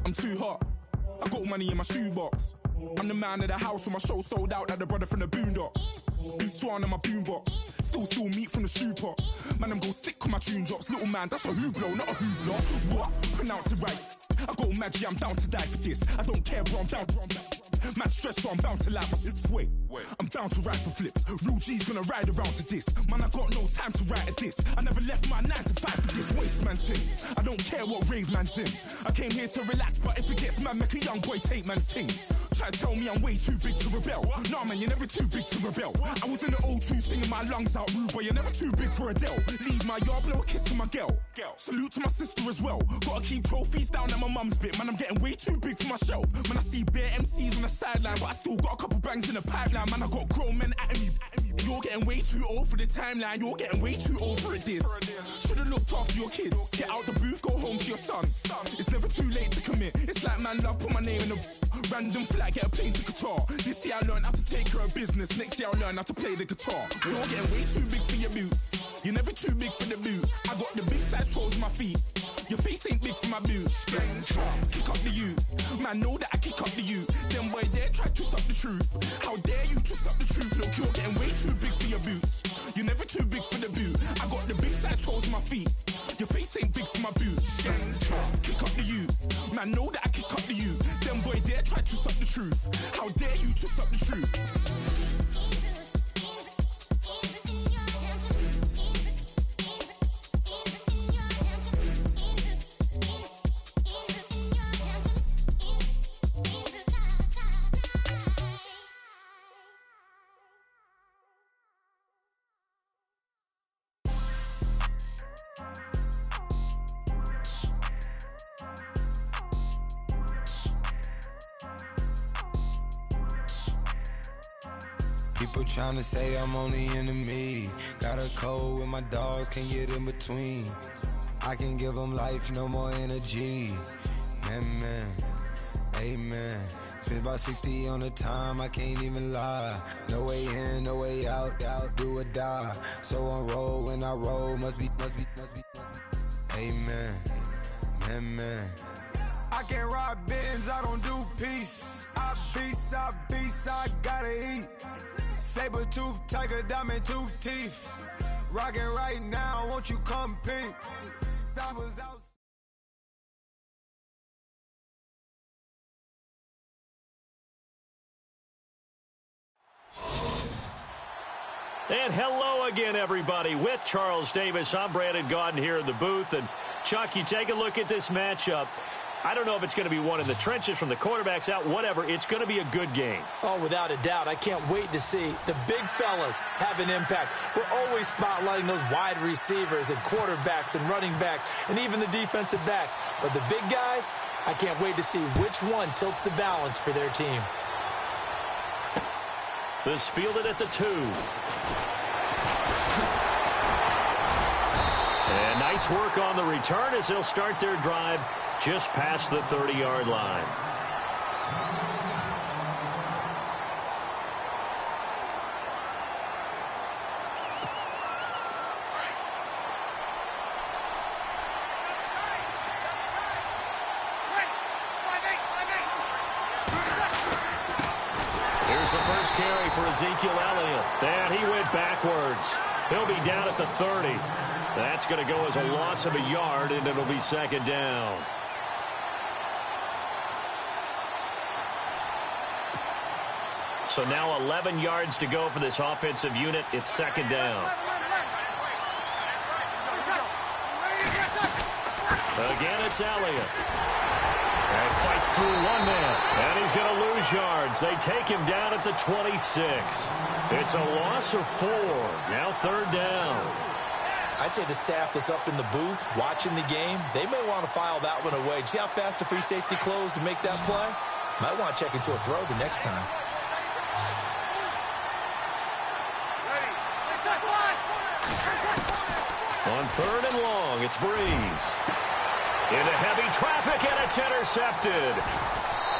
I'm too hot. I got money in my shoebox. I'm the man of the house when my show sold out like the brother from the Boondocks. Beat Swan on my boombox, still meat from the stew pot. Man, I'm go sick when my tune drops. Little man, that's a hooblo, not a hoobla. What? Pronounce it right. I go magic, I'm down to die for this. I don't care, bro, I'm down. Man stressed, so I'm bound to like my slips. Wait, I'm bound to ride for flips. Real G's gonna ride around to this. Man, I got no time to write at this. I never left my 9 to 5 for this waste man thing. I don't care what rave man's in. I came here to relax, but if it gets mad, make a young boy take man's things. Try to tell me I'm way too big to rebel. Nah, man, you're never too big to rebel. I was in the O2 singing my lungs out, rude boy, you're never too big for Adele. Leave my yard, blow a kiss to my girl. Salute to my sister as well. Gotta keep trophies down at my mum's bit. Man, I'm getting way too big for my shelf. Man, I see bare MCs on the sideline, but I still got a couple bangs in the pipeline. Man, I got grown men at me. You're getting way too old for the timeline. You're getting way too old for this. Should've looked after your kids. Get out the booth, go home to your son. It's never too late to commit. It's like man love, put my name in a random flat, get a plane to Qatar. This year I learned how to take care of business. Next year I'll learn how to play the guitar. You're getting way too big for your boots. You're never too big for the boot. I got the big size toes on my feet. Your face ain't big for my boots. Kick up the you. Man, know that I kick up the you. Them boy there try to twist up the truth. How dare you twist up the truth? Look, you're getting way too big for your boots. You're never too big for the boot. I got the big size toes on my feet. Your face ain't big for my boots. Kick up the you. Man, know that I kick up the you. Them boy there try to twist up the truth. How dare you twist up the truth? People tryna say I'm only enemy. Got a cold with my dogs, can't get in between. I can give them life, no more energy. Man, amen. Spent about 60 on the time, I can't even lie. No way in, no way out, do or die. So on roll, when I roll, must be. Amen, man. I can't ride Benz, I don't do peace. I beast, I gotta eat. Saber tooth, tiger, diamond tooth teeth. Rockin' right now, won't you come peep? That was out. And hello again, everybody. With Charles Davis, I'm Brandon Gaudin here in the booth. And Chuck, you take a look at this matchup. I don't know if it's going to be one in the trenches from the quarterbacks out, whatever. It's going to be a good game. Oh, without a doubt. I can't wait to see the big fellas have an impact. We're always spotlighting those wide receivers and quarterbacks and running backs and even the defensive backs. But the big guys, I can't wait to see which one tilts the balance for their team. This fielded at the 2. And nice work on the return as they'll start their drive just past the 30-yard line. Here's the first carry for Ezekiel Elliott. And he went backwards. He'll be down at the 30. That's going to go as a loss of a yard, and it'll be second down. So now 11 yards to go for this offensive unit. It's second down. Again, it's Elliott. And fights through one man. And he's going to lose yards. They take him down at the 26. It's a loss of 4. Now third down. I'd say the staff that's up in the booth watching the game, they may want to file that one away. See how fast the free safety closed to make that play? Might want to check into a throw the next time. On third and long, it's Breeze. Into heavy traffic, and it's intercepted.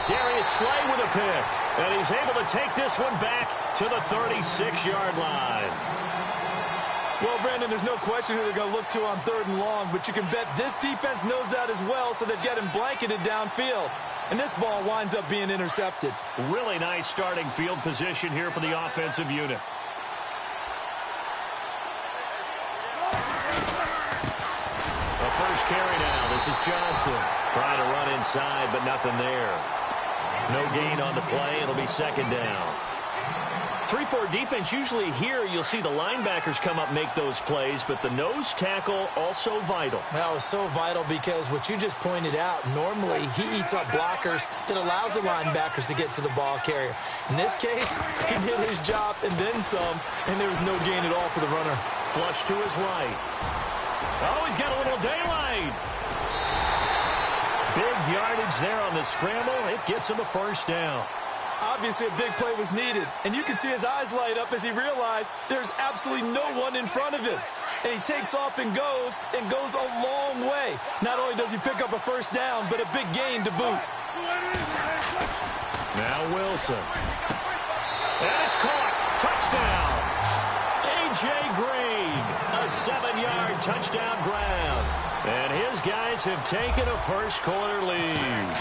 Darius Slay with a pick, and he's able to take this one back to the 36-yard line. Well, Brandon, there's no question who they're going to look to on third and long, but you can bet this defense knows that as well, so they've got him blanketed downfield. and this ball winds up being intercepted. Really nice starting field position here for the offensive unit. The first carry now. This is Johnson trying to run inside, but nothing there. No gain on the play. It'll be second down. 3-4 defense, usually here you'll see the linebackers come up, make those plays, but the nose tackle also vital. That was so vital because what you just pointed out, normally he eats up blockers that allows the linebackers to get to the ball carrier. In this case, he did his job and then some, and there was no gain at all for the runner. Flush to his right. Oh, he's got a little daylight. Big yardage there on the scramble. It gets him a first down. Obviously, a big play was needed, and you can see his eyes light up as he realized there's absolutely no one in front of him. And he takes off and goes a long way. Not only does he pick up a first down, but a big gain to boot. Now Wilson. And it's caught. Touchdown. A.J. Green, a 7-yard touchdown grab. And his guys have taken a first-quarter lead.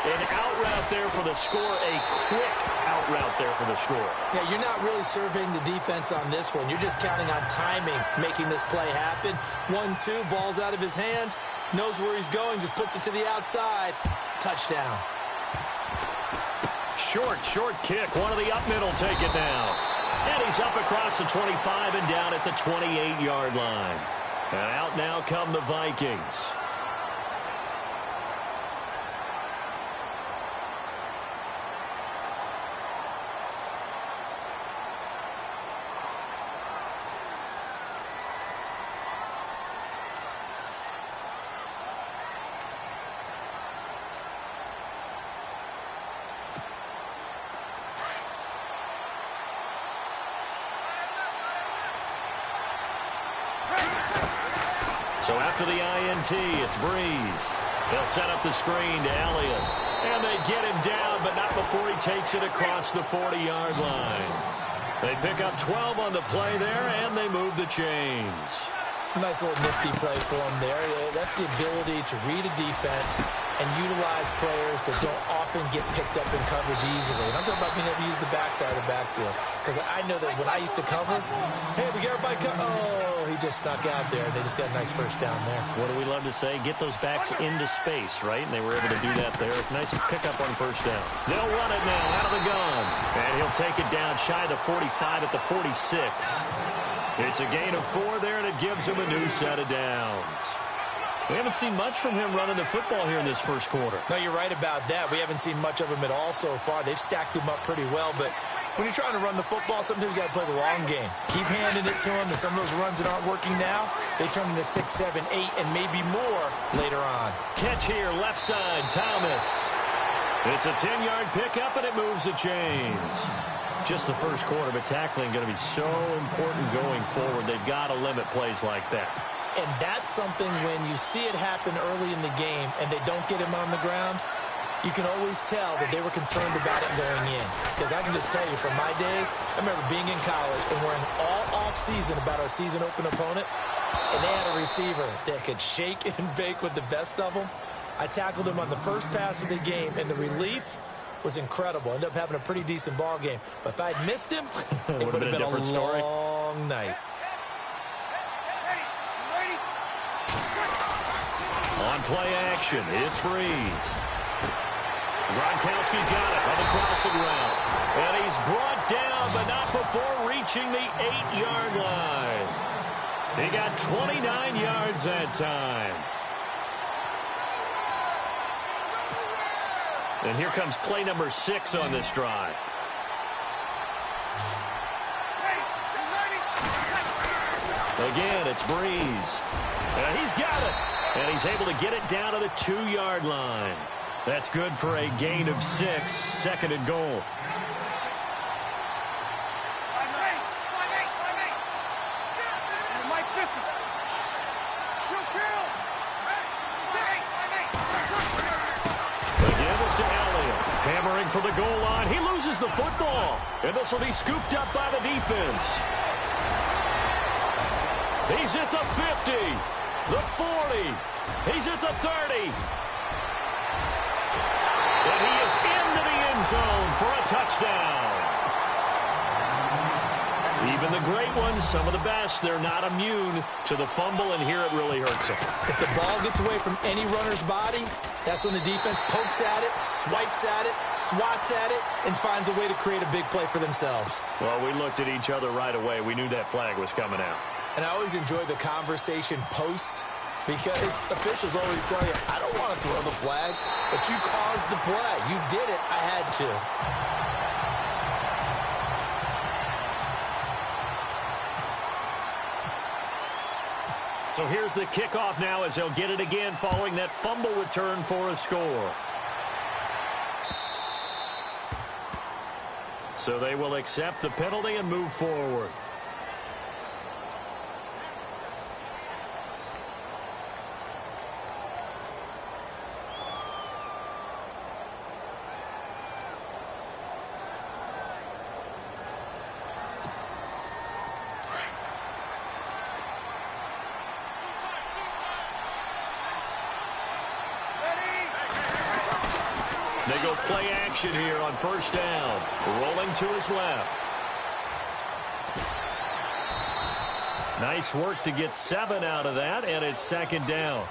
An out route there for the score, a quick out route there for the score. Yeah, you're not really surveying the defense on this one. You're just counting on timing, making this play happen. 1-2, ball's out of his hands, knows where he's going, just puts it to the outside. Touchdown. Short kick. One of the up middle take it now. And he's up across the 25 and down at the 28-yard line. And out now come the Vikings. So after the INT, it's Breeze. They'll set up the screen to Elliott. And they get him down, but not before he takes it across the 40-yard line. They pick up 12 on the play there, and they move the chains. Nice little nifty play for him there. That's the ability to read a defense and utilize players that don't often get picked up in coverage easily. And I'm talking about being able to use the backside of the backfield. Because I know that when I used to cover, hey, we got everybody oh, he just snuck out there, and they just got a nice first down there. What do we love to say? Get those backs into space, right? And they were able to do that there. Nice pickup on first down. They'll run it now out of the gun. And he'll take it down shy of the 45 at the 46. It's a gain of 4 there, and it gives him a new set of downs. We haven't seen much from him running the football here in this first quarter. No, you're right about that. We haven't seen much of him at all so far. They've stacked him up pretty well, but when you're trying to run the football, sometimes you got to play the long game. Keep handing it to him, and some of those runs that aren't working now, they turn into 6, 7, 8, and maybe more later on. Catch here, left side, Thomas. It's a 10-yard pickup, and it moves the chains. Just the first quarter, but tackling going to be so important going forward. They've got to limit plays like that. And that's something when you see it happen early in the game and they don't get him on the ground, you can always tell that they were concerned about it going in. Because I can just tell you from my days, I remember being in college and worrying all off-season about our season open opponent, and they had a receiver that could shake and bake with the best of them. I tackled him on the first pass of the game, and the relief was incredible. Ended up having a pretty decent ball game. But if I'd missed him, it would have been a different story. Long night. On play action, it's Breeze. Gronkowski got it on the crossing route. And he's brought down, but not before reaching the 8-yard line. He got 29 yards that time. And here comes play number 6 on this drive. Again, it's Breeze. And he's got it. And he's able to get it down to the 2-yard line. That's good for a gain of 6, second and goal. Again, it's to Elliott. Hammering for the goal line. He loses the football. And this will be scooped up by the defense. He's at the 50. The 40. He's at the 30. into the end zone for a touchdown. Even the great ones, some of the best, they're not immune to the fumble, and here it really hurts them. If the ball gets away from any runner's body, that's when the defense pokes at it, swipes at it, swats at it, and finds a way to create a big play for themselves. Well, we looked at each other right away. We knew that flag was coming out. And I always enjoy the conversation post, because officials always tell you, I don't want to throw the flag, but you caused the play. You did it. I had to. So here's the kickoff now as they'll get it again following that fumble return for a score. So they will accept the penalty and move forward. They go play action here on first down. Rolling to his left. Nice work to get 7 out of that, and it's second down.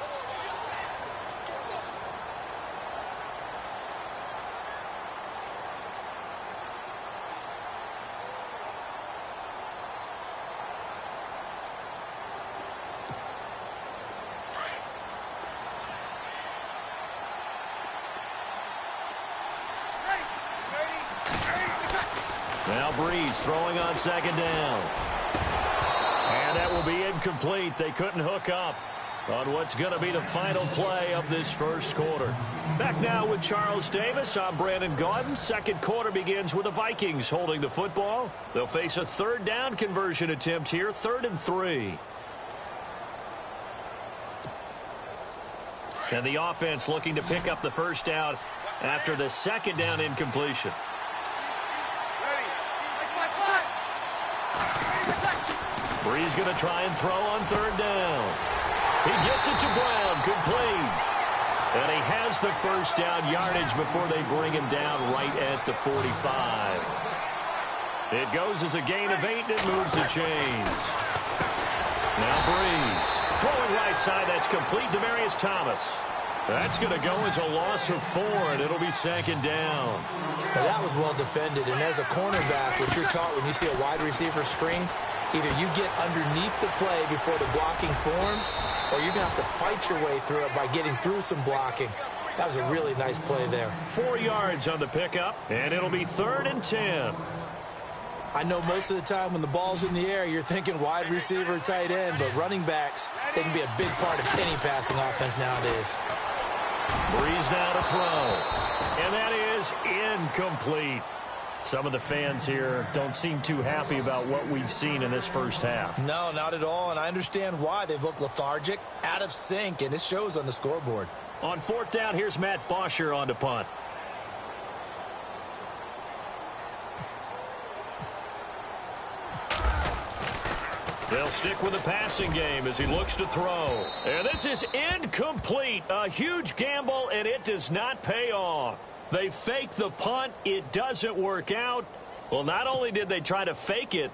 Now Breeze throwing on second down. And that will be incomplete. They couldn't hook up on what's going to be the final play of this first quarter. Back now with Charles Davis. I'm Brandon Gaudin. Second quarter begins with the Vikings holding the football. They'll face a third down conversion attempt here, 3rd and 3. And the offense looking to pick up the first down after the second down incompletion. Breeze going to try and throw on third down. He gets it to Brown, complete. And he has the first down yardage before they bring him down right at the 45. It goes as a gain of 8, and it moves the chains. Now Breeze throwing right side. That's complete. Demaryius Thomas. That's going to go as a loss of 4, and it'll be second down. Well, that was well defended. And as a cornerback, what you're taught when you see a wide receiver screen, either you get underneath the play before the blocking forms, or you're going to have to fight your way through it by getting through some blocking. That was a really nice play there. 4 yards on the pickup, and it'll be 3rd and 10. I know most of the time when the ball's in the air, you're thinking wide receiver, tight end, but running backs, they can be a big part of any passing offense nowadays. Breeze now to throw, and that is incomplete. Some of the fans here don't seem too happy about what we've seen in this first half. No, not at all, and I understand why. They've looked lethargic, out of sync, and it shows on the scoreboard. On 4th down, here's Matt Bosher on to punt. They'll stick with the passing game as he looks to throw. And this is incomplete. A huge gamble, and it does not pay off. They fake the punt. It doesn't work out. Well, not only did they try to fake it,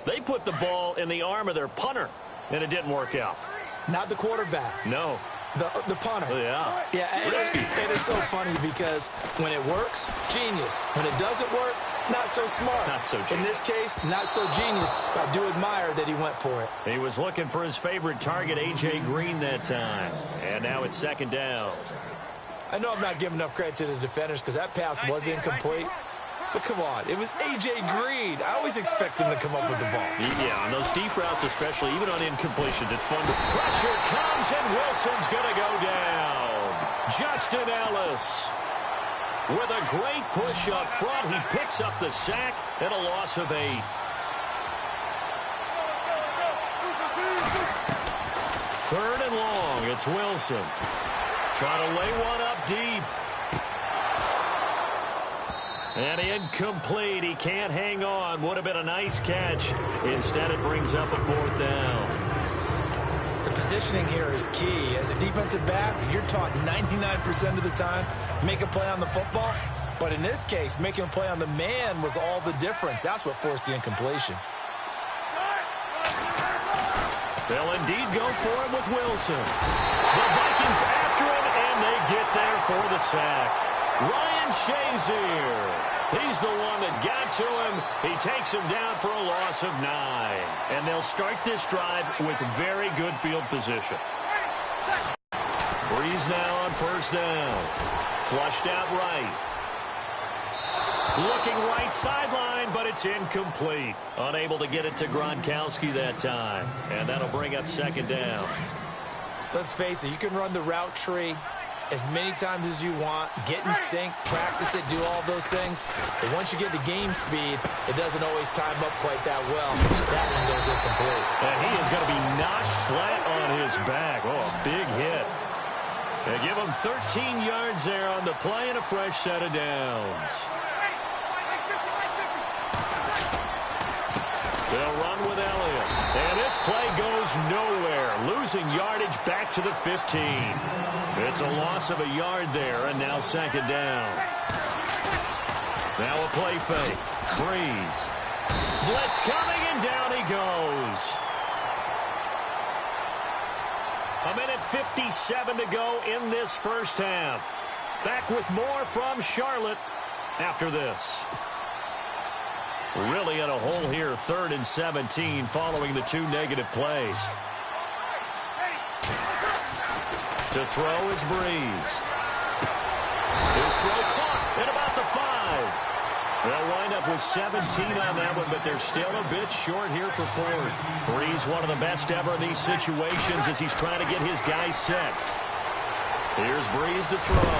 they put the ball in the arm of their punter, and it didn't work out. Not the quarterback. No. The punter. Yeah. Yeah, and it's so funny because when it works, genius. When it doesn't work, not so smart. Not so genius. In this case, not so genius, but I do admire that he went for it. He was looking for his favorite target, A.J. Green, that time. And now it's second down. I know I'm not giving enough credit to the defenders because that pass was incomplete. But come on, it was A.J. Green. I always expect him to come up with the ball. Yeah, on those deep routes especially, even on incompletions, it's fun. Pressure comes, and Wilson's going to go down. Justin Ellis with a great push up front. He picks up the sack and a loss of 8. Third and long, it's Wilson. Trying to lay one up deep. And incomplete. He can't hang on. Would have been a nice catch. Instead, it brings up a 4th down. The positioning here is key. As a defensive back, you're taught 99% of the time, make a play on the football, But in this case, making a play on the man was all the difference. That's what forced the incompletion. They'll indeed go for it with Wilson. The Vikings after him, and they get there for the sack. Ryan Shazier. He's the one that got to him. He takes him down for a loss of 9. And they'll start this drive with very good field position. Breeze now on first down. Flushed out right. Looking right sideline, but it's incomplete. Unable to get it to Gronkowski that time. And that'll bring up second down. Let's face it, you can run the route tree as many times as you want, get in sync, practice it, do all those things. But once you get to game speed, it doesn't always time up quite that well. That one goes incomplete. And he is going to be knocked flat on his back. Oh, a big hit. They give him 13 yards there on the play and a fresh set of downs. They'll run with Elliott. And this play goes nowhere. Losing yardage back to the 15. It's a loss of a yard there, and now second down. Now a play fake. Breeze. Blitz coming, and down he goes. A minute 57 to go in this first half. Back with more from Charlotte after this. Really in a hole here, 3rd and 17 following the 2 negative plays. To throw is Breeze. His throw caught at about the 5. They'll wind up with 17 on that one, but they're still a bit short here for 4th. Breeze, one of the best ever in these situations as he's trying to get his guys set. Here's Breeze to throw.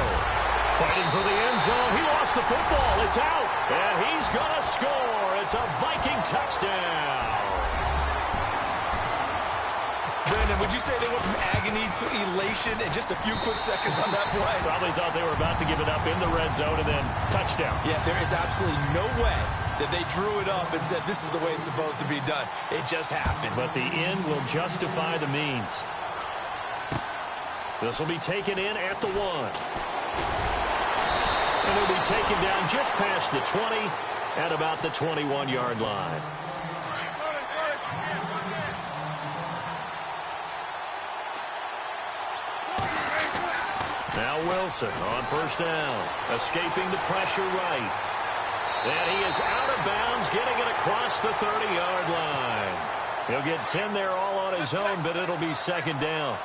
Fighting for the end zone. He lost the football. It's out. And he's going to score. It's a Viking touchdown. Brandon, would you say they went from agony to elation in just a few quick seconds on that play? Probably thought they were about to give it up in the red zone and then touchdown. Yeah, there is absolutely no way that they drew it up and said this is the way it's supposed to be done. It just happened. But the end will justify the means. This will be taken in at the 1. And it'll be taken down just past the 20 at about the 21-yard line. Now Wilson on first down, escaping the pressure right. And he is out of bounds, getting it across the 30-yard line. He'll get 10 there all on his own, but it'll be second down.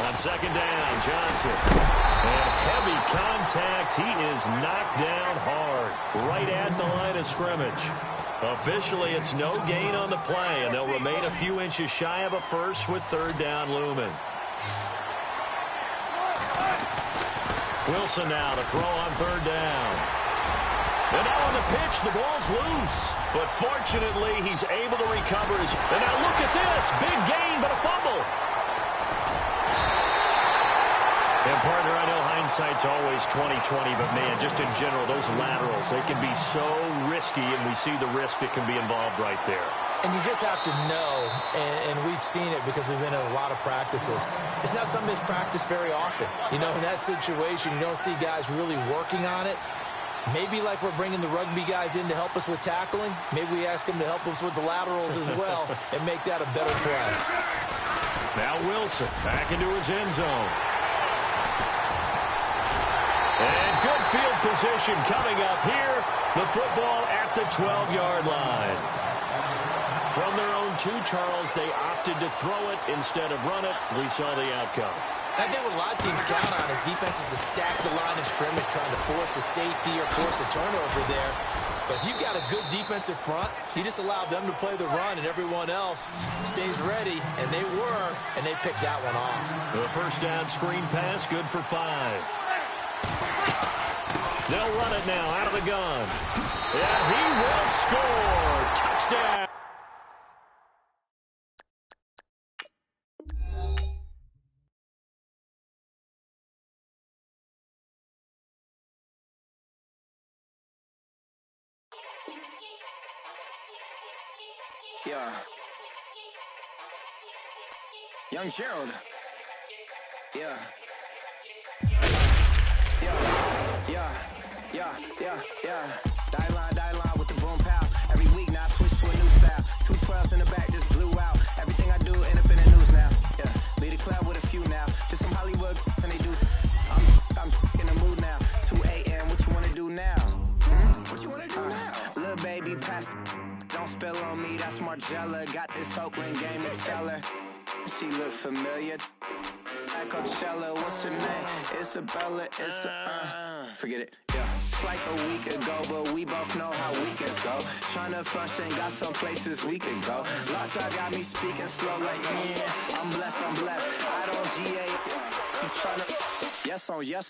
On second down, Johnson. And heavy contact. He is knocked down hard, right at the line of scrimmage. Officially, it's no gain on the play, and they'll remain a few inches shy of a first with 3rd down looming. Wilson now to throw on 3rd down. And now on the pitch, the ball's loose. But fortunately, he's able to recover his... And now look at this. Big gain, but a fumble. And, partner, I know hindsight's always 20/20, but, man, just in general, those laterals, they can be so risky, and we see the risk that can be involved right there. And you just have to know, and we've seen it because we've been in a lot of practices, it's not something that's practiced very often. You know, in that situation, you don't see guys really working on it. Maybe like we're bringing the rugby guys in to help us with tackling, maybe we ask them to help us with the laterals as well and make that a better play. Now Wilson back into his end zone. And good field position coming up here. The football at the 12-yard line. From their own 2, Charles, they opted to throw it instead of run it. We saw the outcome. I think what a lot of teams count on is defenses to stack the line of scrimmage, trying to force a safety or force a turnover there. But if you've got a good defensive front, you just allow them to play the run, and everyone else stays ready, and they were, and they picked that one off. The first down screen pass, good for 5. They'll run it now out of the gun. And he will score. Touchdown. Young Gerald. Yeah. Die line with the boom pow. Every week now I switch to a new style. 212s in the back just blew out. Everything I do end up in the news now. Yeah, lead a club with a few now. Just some Hollywood and they do. I'm in the mood now. 2 a.m. What you wanna do now? What you wanna do now? Little baby, pass. Don't spill on me. That's Margella. Got this Oakland game to tell her. She look familiar. At Coachella, what's her name? Isabella. Forget it. Yeah. It's like a week ago, but we both know how weekends go. Tryna function, got some places we could go. Lot y'all got me speaking slow like, yeah, I'm blessed. I don't GA. You tryna, yes on yes.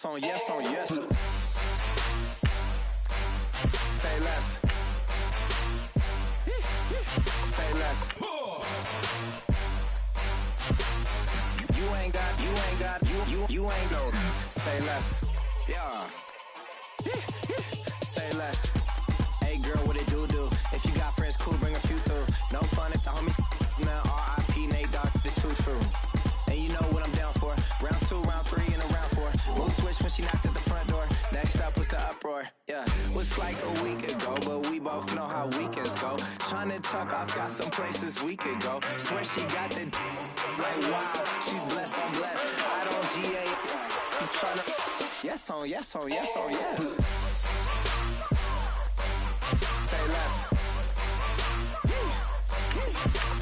Say less. Say less. You ain't got, say less. Yeah. Say less. Hey girl, what it do? If you got friends, cool, bring a few through. No fun if the homies, man, R.I.P. Nate Dogg, this too true. And you know what I'm down for. Round 2, round 3, and a round 4. Mood switch when she knocked at the front door. Next up was the uproar. Yeah, was like a week ago, but we both know how weekends go. Tryna tuck off, got some places we could go. Swear she got the like wow, she's blessed, I'm blessed. I don't GA. You tryna yes on yes. Say less.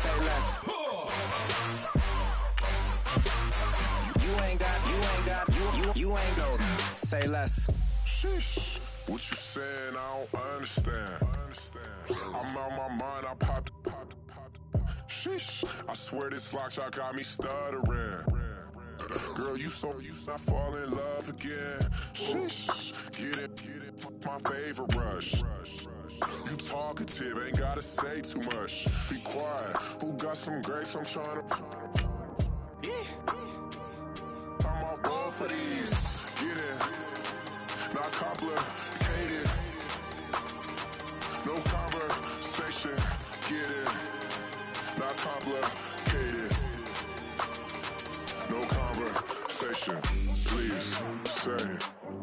Say less. You ain't got. Say less. Sheesh, what you saying? I don't understand. I'm out my mind. I popped. Sheesh, I swear this lock shot got me stuttering. Girl, you not fall in love again. Sheesh, get it, my favorite rush. You talkative, ain't gotta say too much. Be quiet, who got some grapes? I'm tryna. I'm all ball for these. Get it, not complicated. No conversation, get it, not complicated. No conversation, please say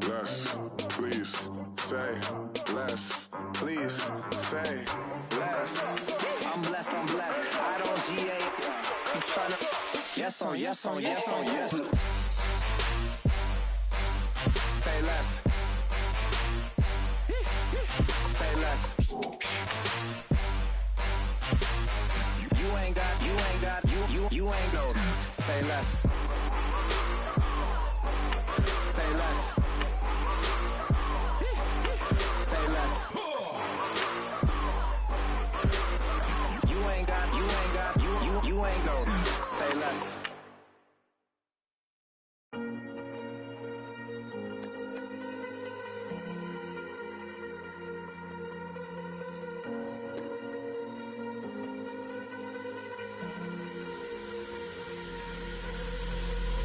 less. Please say less. Please say less. I'm blessed. I don't GA. You tryna yes on yes. Say less. Say less. You ain't got. Say less. Say less. Say less. You ain't got. Say less.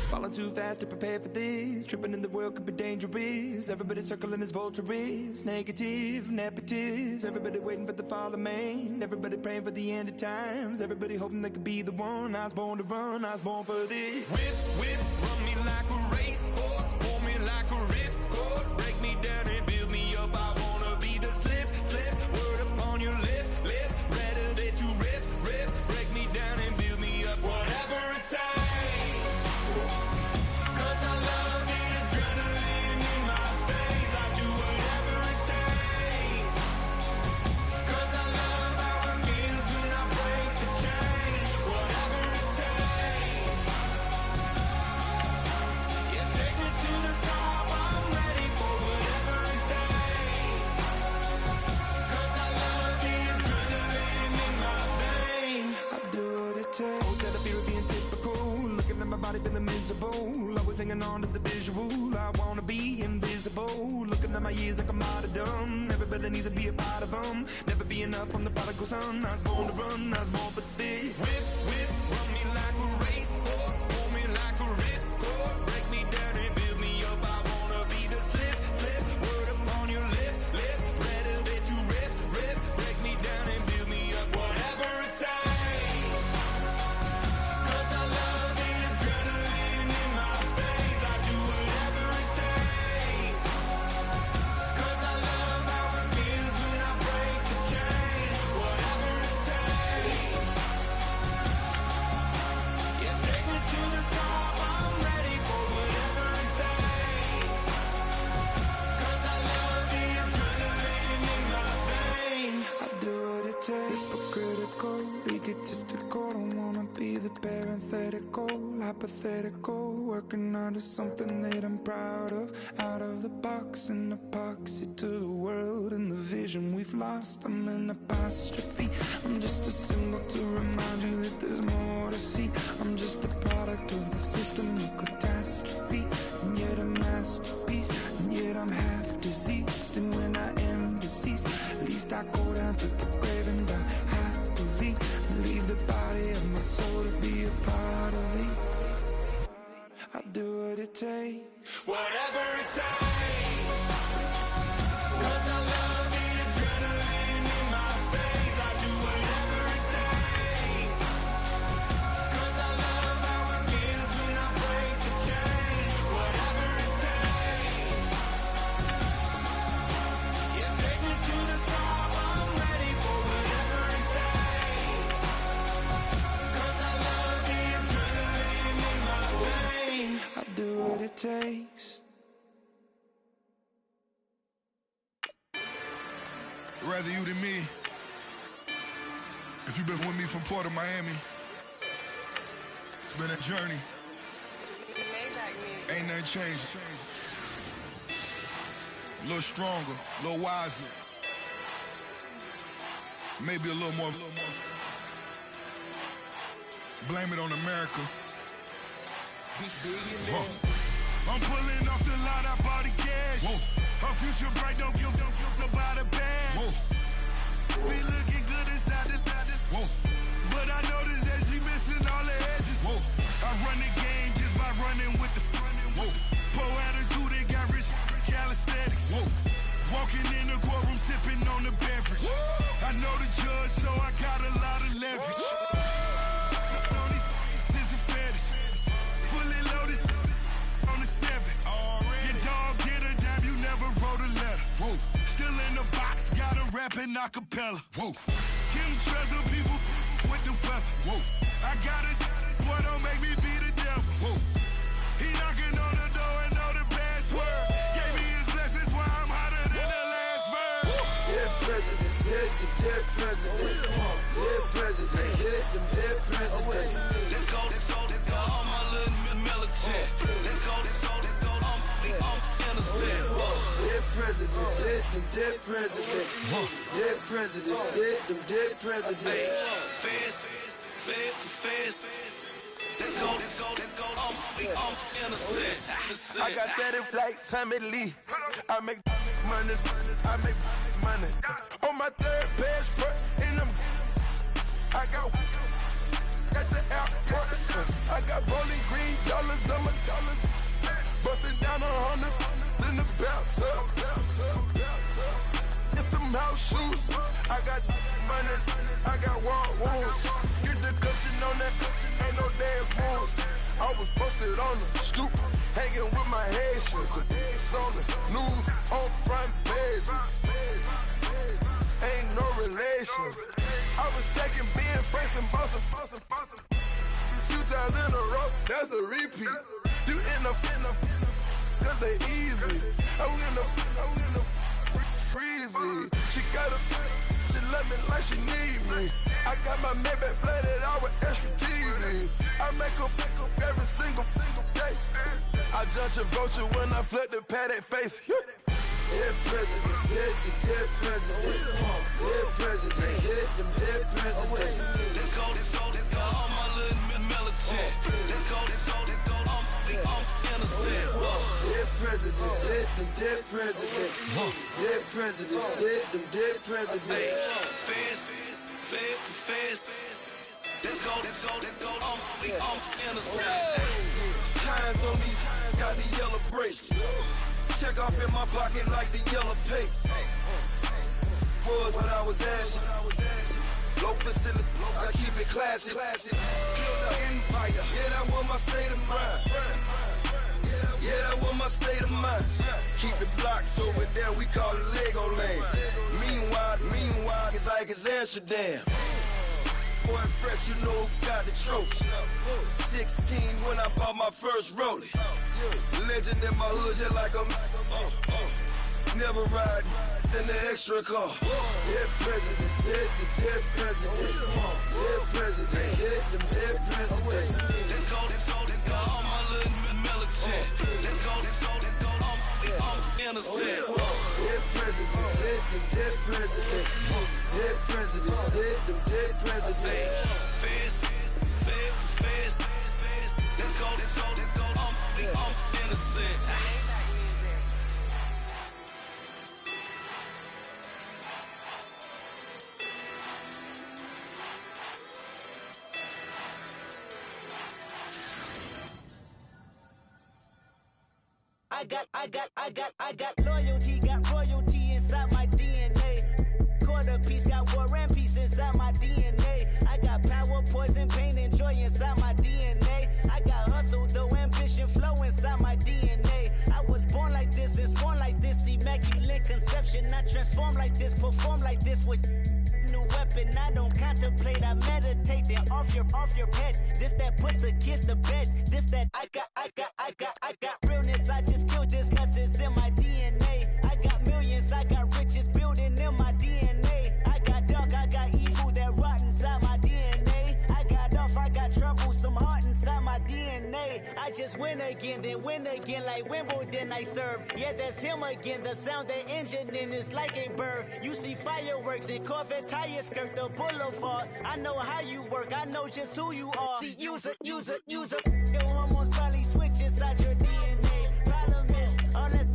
Falling too fast to prepare for this. Tripping in the world could be dangerous. Everybody circling as vultures. Negative, nepotist. Everybody waiting for the fall of man. Everybody praying for the end of times. Everybody hoping they could be the one. I was born to run, I was born for this. Whip, run me like a racehorse. Pull me like a ripcord. Break me down and build me up. I wanna be the slip. Word upon your lip. Rather that you rip. Break me down and build me up. Whatever it takes. Feeling miserable, always hanging on to the visual. I wanna be invisible. Looking at my years like I'm martyrdom. Everybody needs to be a part of them. Never be enough, I'm the prodigal son. I was born to run, I was born for this. Whip, run me like a racehorse. Pull me like a ripcord. Break me down and build me up. I wanna be the slip. Word upon your lip. Rather that you rip. Break me down and build me up. Whatever it takes. 'Cause I love you. hypothetical, working onto something that I'm proud of. Out of the box, an epoxy to the world and the vision we've lost. I'm an apostrophe, I'm just a symbol to remind you that there's more to see. I'm just a product of the system of catastrophe, and yet a masterpiece, and yet I'm half diseased. And when I am deceased, at least I go down to the grave and die happily, and leave the body of my soul to be a part of me. I'll do what it takes, whatever it takes, 'cause I love the adrenaline in my veins. I do whatever it takes, 'cause I love how it feels when I break the chains. Whatever it takes, you take me to the top, I'm ready for whatever it takes, 'cause I love the adrenaline in my veins. I'll do what it takes. Rather you than me. If you've been with me from Port of Miami, it's been a journey. Ain't nothing changed. A little stronger, a little wiser. Maybe a little more. Blame it on America. I'm pulling off the lot, I bought the cash. Whoa. Her future bright, don't give nobody bad. Whoa. We looking good inside the whoa. But I noticed that she missing all the edges. Whoa. I run the game just by running with the whoa. Poor attitude, they got rich calisthenics. Whoa. Walking in the courtroom, sipping on the beverage. Whoa. I know the judge, so I got a lot of leverage. This is a fetish. Fully loaded on the 7. Your dog get a dime, you never wrote a letter. Whoa. Still in the box, got a rapping acapella. Whoa. Kim treasure people with the weather. Whoa. I got it, boy, don't make me be the devil. Whoa. He knocking on the door and know the password. Gave me his blessings while I'm hotter than the last verse. Dead presidents, dead presidents. Dead president, dead presidents. Let's go, all my little militant. Let's go, I'm innocent. Dead presidents, dead presidents. Dead presidents, dead presidents. Feds. Let's go, I'm innocent. I got that like Tommy Lee. I make money. On my third passport, and I got at the airport. I got bowling green dollars on my dollars. Busting down 100 in the bathtub. Get some house shoes. I got money. I got wall wounds. Get the cushion on that. Ain't no dance moves. I was posted on the stoop, hanging with my Haitians. On the news, on front pages. Ain't no relations. I was stacking being Franks and Boston. 2 times in a row, that's a repeat. You end up, cause they easy. I'm in the breezy. She love me like she need me. I got my Maybach flooded out with extra TVs. I make up every single day. I judge a vulture when I flood the Paddock face. Dead president, dead president. Dead president, dead president. Let's go, all my little militant. Let's go, I'm innocent. Dead president, dead president. Dead president, dead president. Feds. Let's go, I'm innocent. Hands on me, got the yellow brace. Check off in my pocket like the yellow paste. Was what I was asking. Low facility, I keep it classy. Build an empire, yeah, that was my state of mind. Yeah, that was my state of mind. Keep the blocks over there, we call it Lego Land. Meanwhile, it's like it's Amsterdam. Boy, fresh, you know who got the trophy. 16 when I bought my first rollie. Legend in my hood, just like a never ride in the extra car. Dead presidents, dead presidents. Dead president, dead presidents. Let's go, all my little militant. Let's go, innocent. Dead presidents, dead presidents, dead presidents, dead presidents. Let's go, I'm innocent. I got loyalty, got royalty inside my DNA. Quarter piece, got war and peace inside my DNA. I got power, poison, pain, and joy inside my DNA. I got hustle, though, ambition, flow inside my DNA. I was born like this and sworn like this, immaculate conception. I transform like this, perform like this with new weapon. I don't contemplate, I meditate. Then off your head. This that put the kids to bed. This that I got realness. I just killed this cause it's in my DNA. I got millions, I got riches building in my DNA. I got dark, I got evil that rot inside my DNA. I got off, I got trouble, some heart inside my DNA. I just win again, then win again like Wimbledon I serve. Yeah, that's him again. The sound that engine in is like a bird. You see fireworks and Corvette tires skirt the boulevard. I know how you work, I know just who you are. See, use it. Your hormones probably switch inside your DNA. Problem is, all that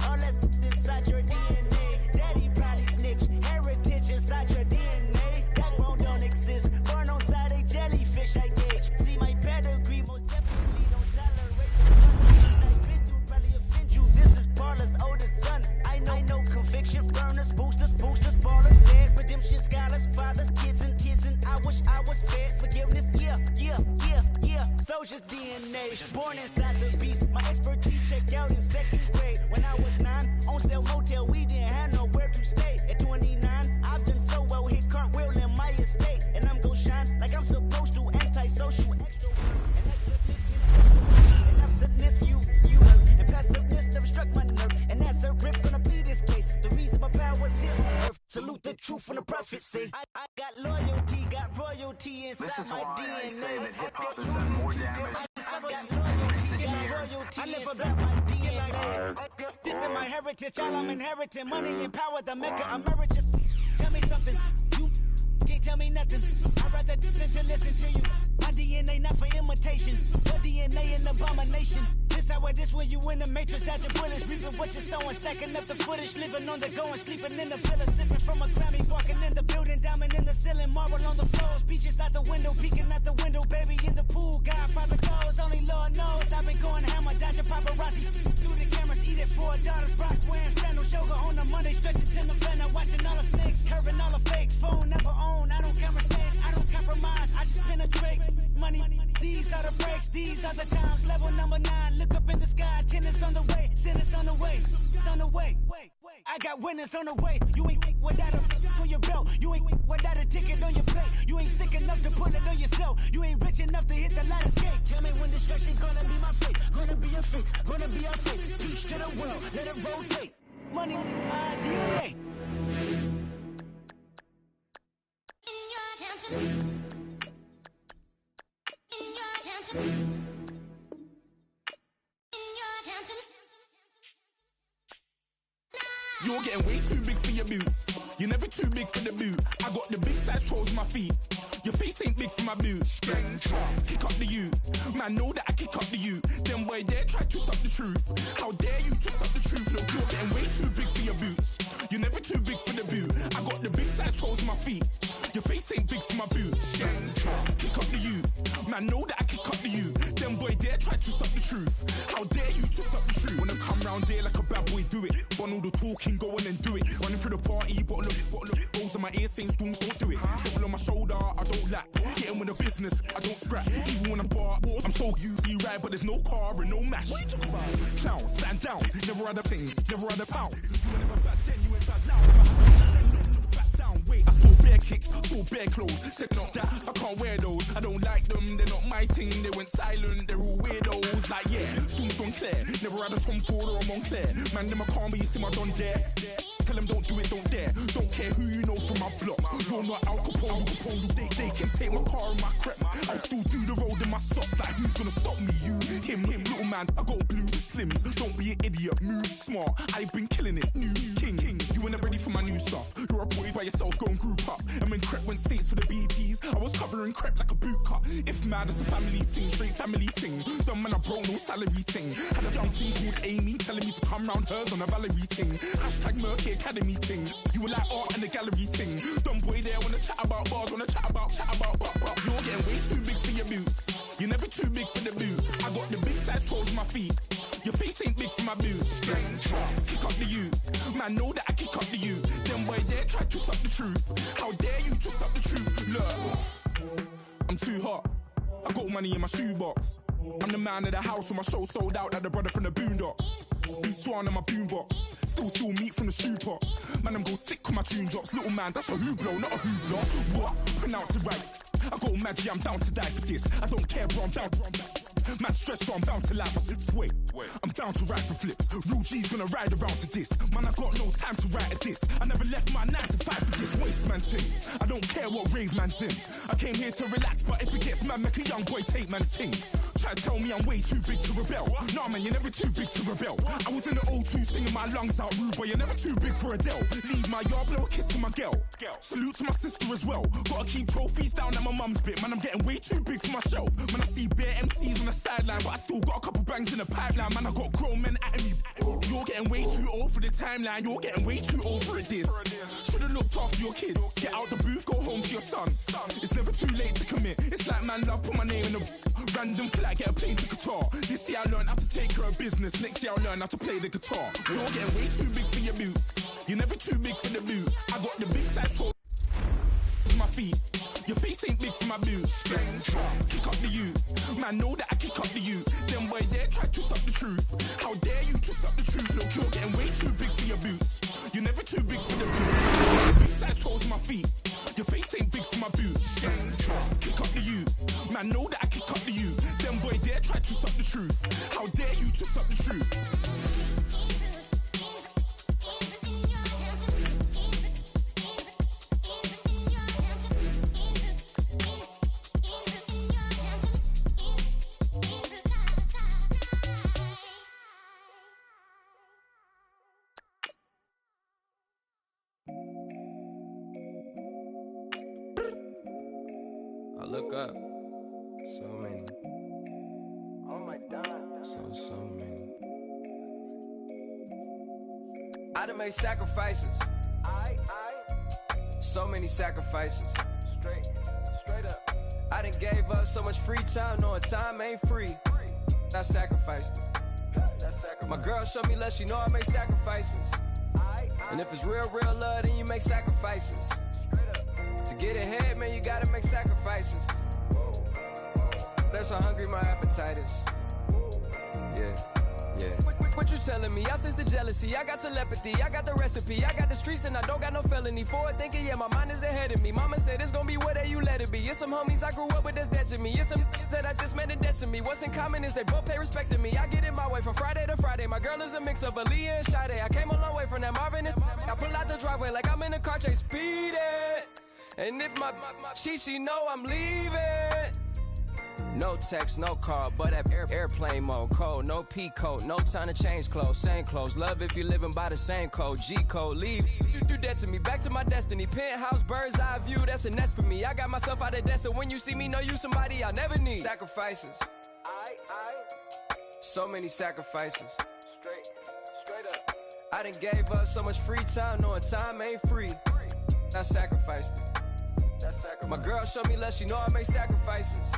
inside your DNA. Daddy probably snitch, heritage inside your DNA. Backbone don't exist, born on side a jellyfish I gauge. See my pedigree, most definitely don't tolerate the punishment I've been through, probably offend you. This is Paula's oldest son. I know conviction, burners, boosters, ballers, dead, redemption, scholars, fathers, kids and I wish I was fed. Forgiveness, yeah. Soldier's DNA, born inside the beast. My expertise checked out in second grade. When I was 9, on sale motel, we didn't have nowhere to stay. At 29, I've done so well, hit cartwheel in my estate. And I'm gon' shine like I'm supposed to, antisocial, extrovert. And absentness, you heard. And passiveness never struck my nerve. And that's a riff gonna be this case. The reason my power's here on earth. Salute the truth from the prophecy. I got loyalty, got royalty inside This is my why DNA. I say that hip-hop has done more damage in recent years. I live about my DNA. This is my heritage, all I'm inheriting. Money and power, the Mecca emeritus. Tell me something, you can't tell me nothing. I'd rather than to listen to you. My DNA not for imitation, your DNA an abomination. This how it is when you in the matrix, dodging bullets, reaping what you're sowing, stacking up the footage, living on the go and sleeping in the villa, sipping from a Grammy, walking in the building, diamond in the ceiling, marble on the floors, beaches out the window, peeking out the window, baby in the pool, Godfather goes, only Lord knows. I've been going hammer, dodging paparazzi through the cameras, eating 4 daughters, Brock wearing sandals, yoga on a Monday, stretching to November, watching all the snakes, curving all the fakes, phone never own, I don't conversate, I don't compromise, I just penetrate money. These are the breaks, these are the times. Level number 9, look up in the sky. Tennis on the way, sinners on the way, on the way. I got winners on the way. You ain't without a on your belt. You ain't without a ticket on your plate. You ain't sick enough to pull it on yourself. You ain't rich enough to hit the light escape. Tell me when destruction's gonna be my fate. Gonna be a fate, gonna be our fate. Peace to the world, let it rotate. Money, DNA. You're getting way too big for your boots. You're never too big for the boot. I got the big size toes on my feet. Your face ain't big for my boots. Kick up the you. Man, know that I kick up the you. Then boy dare try to stop the truth. How dare you to stop the truth? Look, you're getting way too big for your boots. You're never too big for the boot. I got the big size toes on my feet. Your face ain't big for my boots. Kick up the you. Man, know that I kick up the you. Then boy dare try to stop the truth. How dare you to stop the truth? When I come round there like a bad boy, do it. Want all the talking, go on and do it. Running through the party, bottle of rolls on my ear saying storms, don't do it. Double on my shoulder, I don't lack. Getting with the business, I don't scrap. Even when I'm bar, I'm so easy right, but there's no car and no match. What you talking about? Clown, stand down. Never had a thing, never had a pound. You were never bad then, you ain't bad now. Back down, wait. I saw bare kicks, saw bare clothes. Said not that, I can't wear those. I don't like them, they're not my thing. They went silent, they're all weirdos. Like yeah, Storm's gone clear. Never had a Tom Ford or a Montclair. Man, them I can't be, you see my don dare. Tell them don't do it, don't dare. Don't care who you know from my block. You're not Al Capone, they can take my car and my creps. I'll still do the road in my socks. Like who's gonna stop me? You, him, little man. I got blue slims. Don't be an idiot. Move smart. I've been killing it. New king. You were never ready for my new stuff. You're a boy by yourself. Go and group up. And when Crep went states for the BTs, I was covering Crep like a boot cut. If mad, it's a family ting, straight family ting. Dumb man, I broke no salary ting. Had a young ting called Amy telling me to come round hers on a Valerie ting. Hashtag Murky Academy ting. You were like art and the gallery ting. Dumb boy there wanna chat about bars, wanna chat about. You're getting way too big for your boots. You're never too big for the boot. I got the big size toes on my feet. Your face ain't big for my boots. Kick up the you. Man, know that I kick up the you. Them boy there try to suck the truth. How dare you to suck the truth? Look, I'm too hot. I got money in my shoebox. I'm the man of the house when my show sold out like the brother from the Boondocks. Beat Swan in my boombox. Still meat from the stew pot. Man, I'm go sick with my tune drops. Little man, that's a hooblo, not a hoobla. What? Pronounce it right. I got magic, I'm down to die for this. I don't care, bro, I'm down. Man stressed, so I'm bound to lie my slips. Wait, I'm bound to ride for flips. Real G's gonna ride around to this. Man, I got no time to write at this. I never left my 9 to 5 for this waste man thing. I don't care what rave man's in. I came here to relax, but if it gets mad, make a young boy take man's things. Try to tell me I'm way too big to rebel. Nah, man, you're never too big to rebel. I was in the O2 singing my lungs out rude, but you're never too big for Adele. Leave my yard, blow a kiss to my girl. Salute to my sister as well. Gotta keep trophies down at my mum's bit. Man, I'm getting way too big for my shelf. Man, I see bare MCs on the sideline, but I still got a couple bangs in the pipeline. Man, I got grown men at me. You're getting way too old for the timeline. You're getting way too old for this. Should've looked after your kids. Get out the booth, go home to your son. It's never too late to commit. It's like man love, put my name in a random flag, get a plane to Qatar. This year I learned how to take care of business. Next year I'll learn how to play the guitar. You're getting way too big for your boots. You're never too big for the boot. I got the big size toes on my feet. Your face ain't big for my boots. Kick up the you. Man, know that I kick up the you. Them boy there try to suck the truth. How dare you to suck the truth? Look, you're getting way too big for your boots. You're never too big for the boot. Big size toes on my feet. Your face ain't big for my boots. Kick up the you. Man, know that I kick up the you. Them boy there try to suck the truth. How dare you to suck the truth? I look up, so many. Oh my God. So many. I done made sacrifices. So many sacrifices. Straight up. I done gave up so much free time, knowing time ain't free. I sacrificed it. My girl showed me love, she know I make sacrifices. And if it's real love, then you make sacrifices. To get ahead, man, you gotta make sacrifices. That's how hungry my appetite is. Yeah. What you telling me? I sense the jealousy, I got telepathy, I got the recipe, I got the streets and I don't got no felony. Forward thinking, yeah, my mind is ahead of me. Mama said it's gonna be whatever you let it be. It's some homies I grew up with that's dead to me. It's some that I just met and dead to me. What's in common is they both pay respect to me. I get it my way from Friday to Friday. My girl is a mix of Aaliyah and Sade. I came a long way from that Marvin and I pull out the driveway like I'm in a car chase speeding. And if my she know I'm leaving. No text, no call, but at airplane mode. Code, no P code, no time to change clothes. Same clothes, love if you living by the same code. G code, leave. You do that to me, back to my destiny. Penthouse, bird's eye view, that's a nest for me. I got myself out of debt, so when you see me, know you somebody I'll never need. Sacrifices. So many sacrifices. Straight up. I done gave up so much free time, knowing time ain't free. I sacrificed it. My girl showed me love, she know I make sacrifices.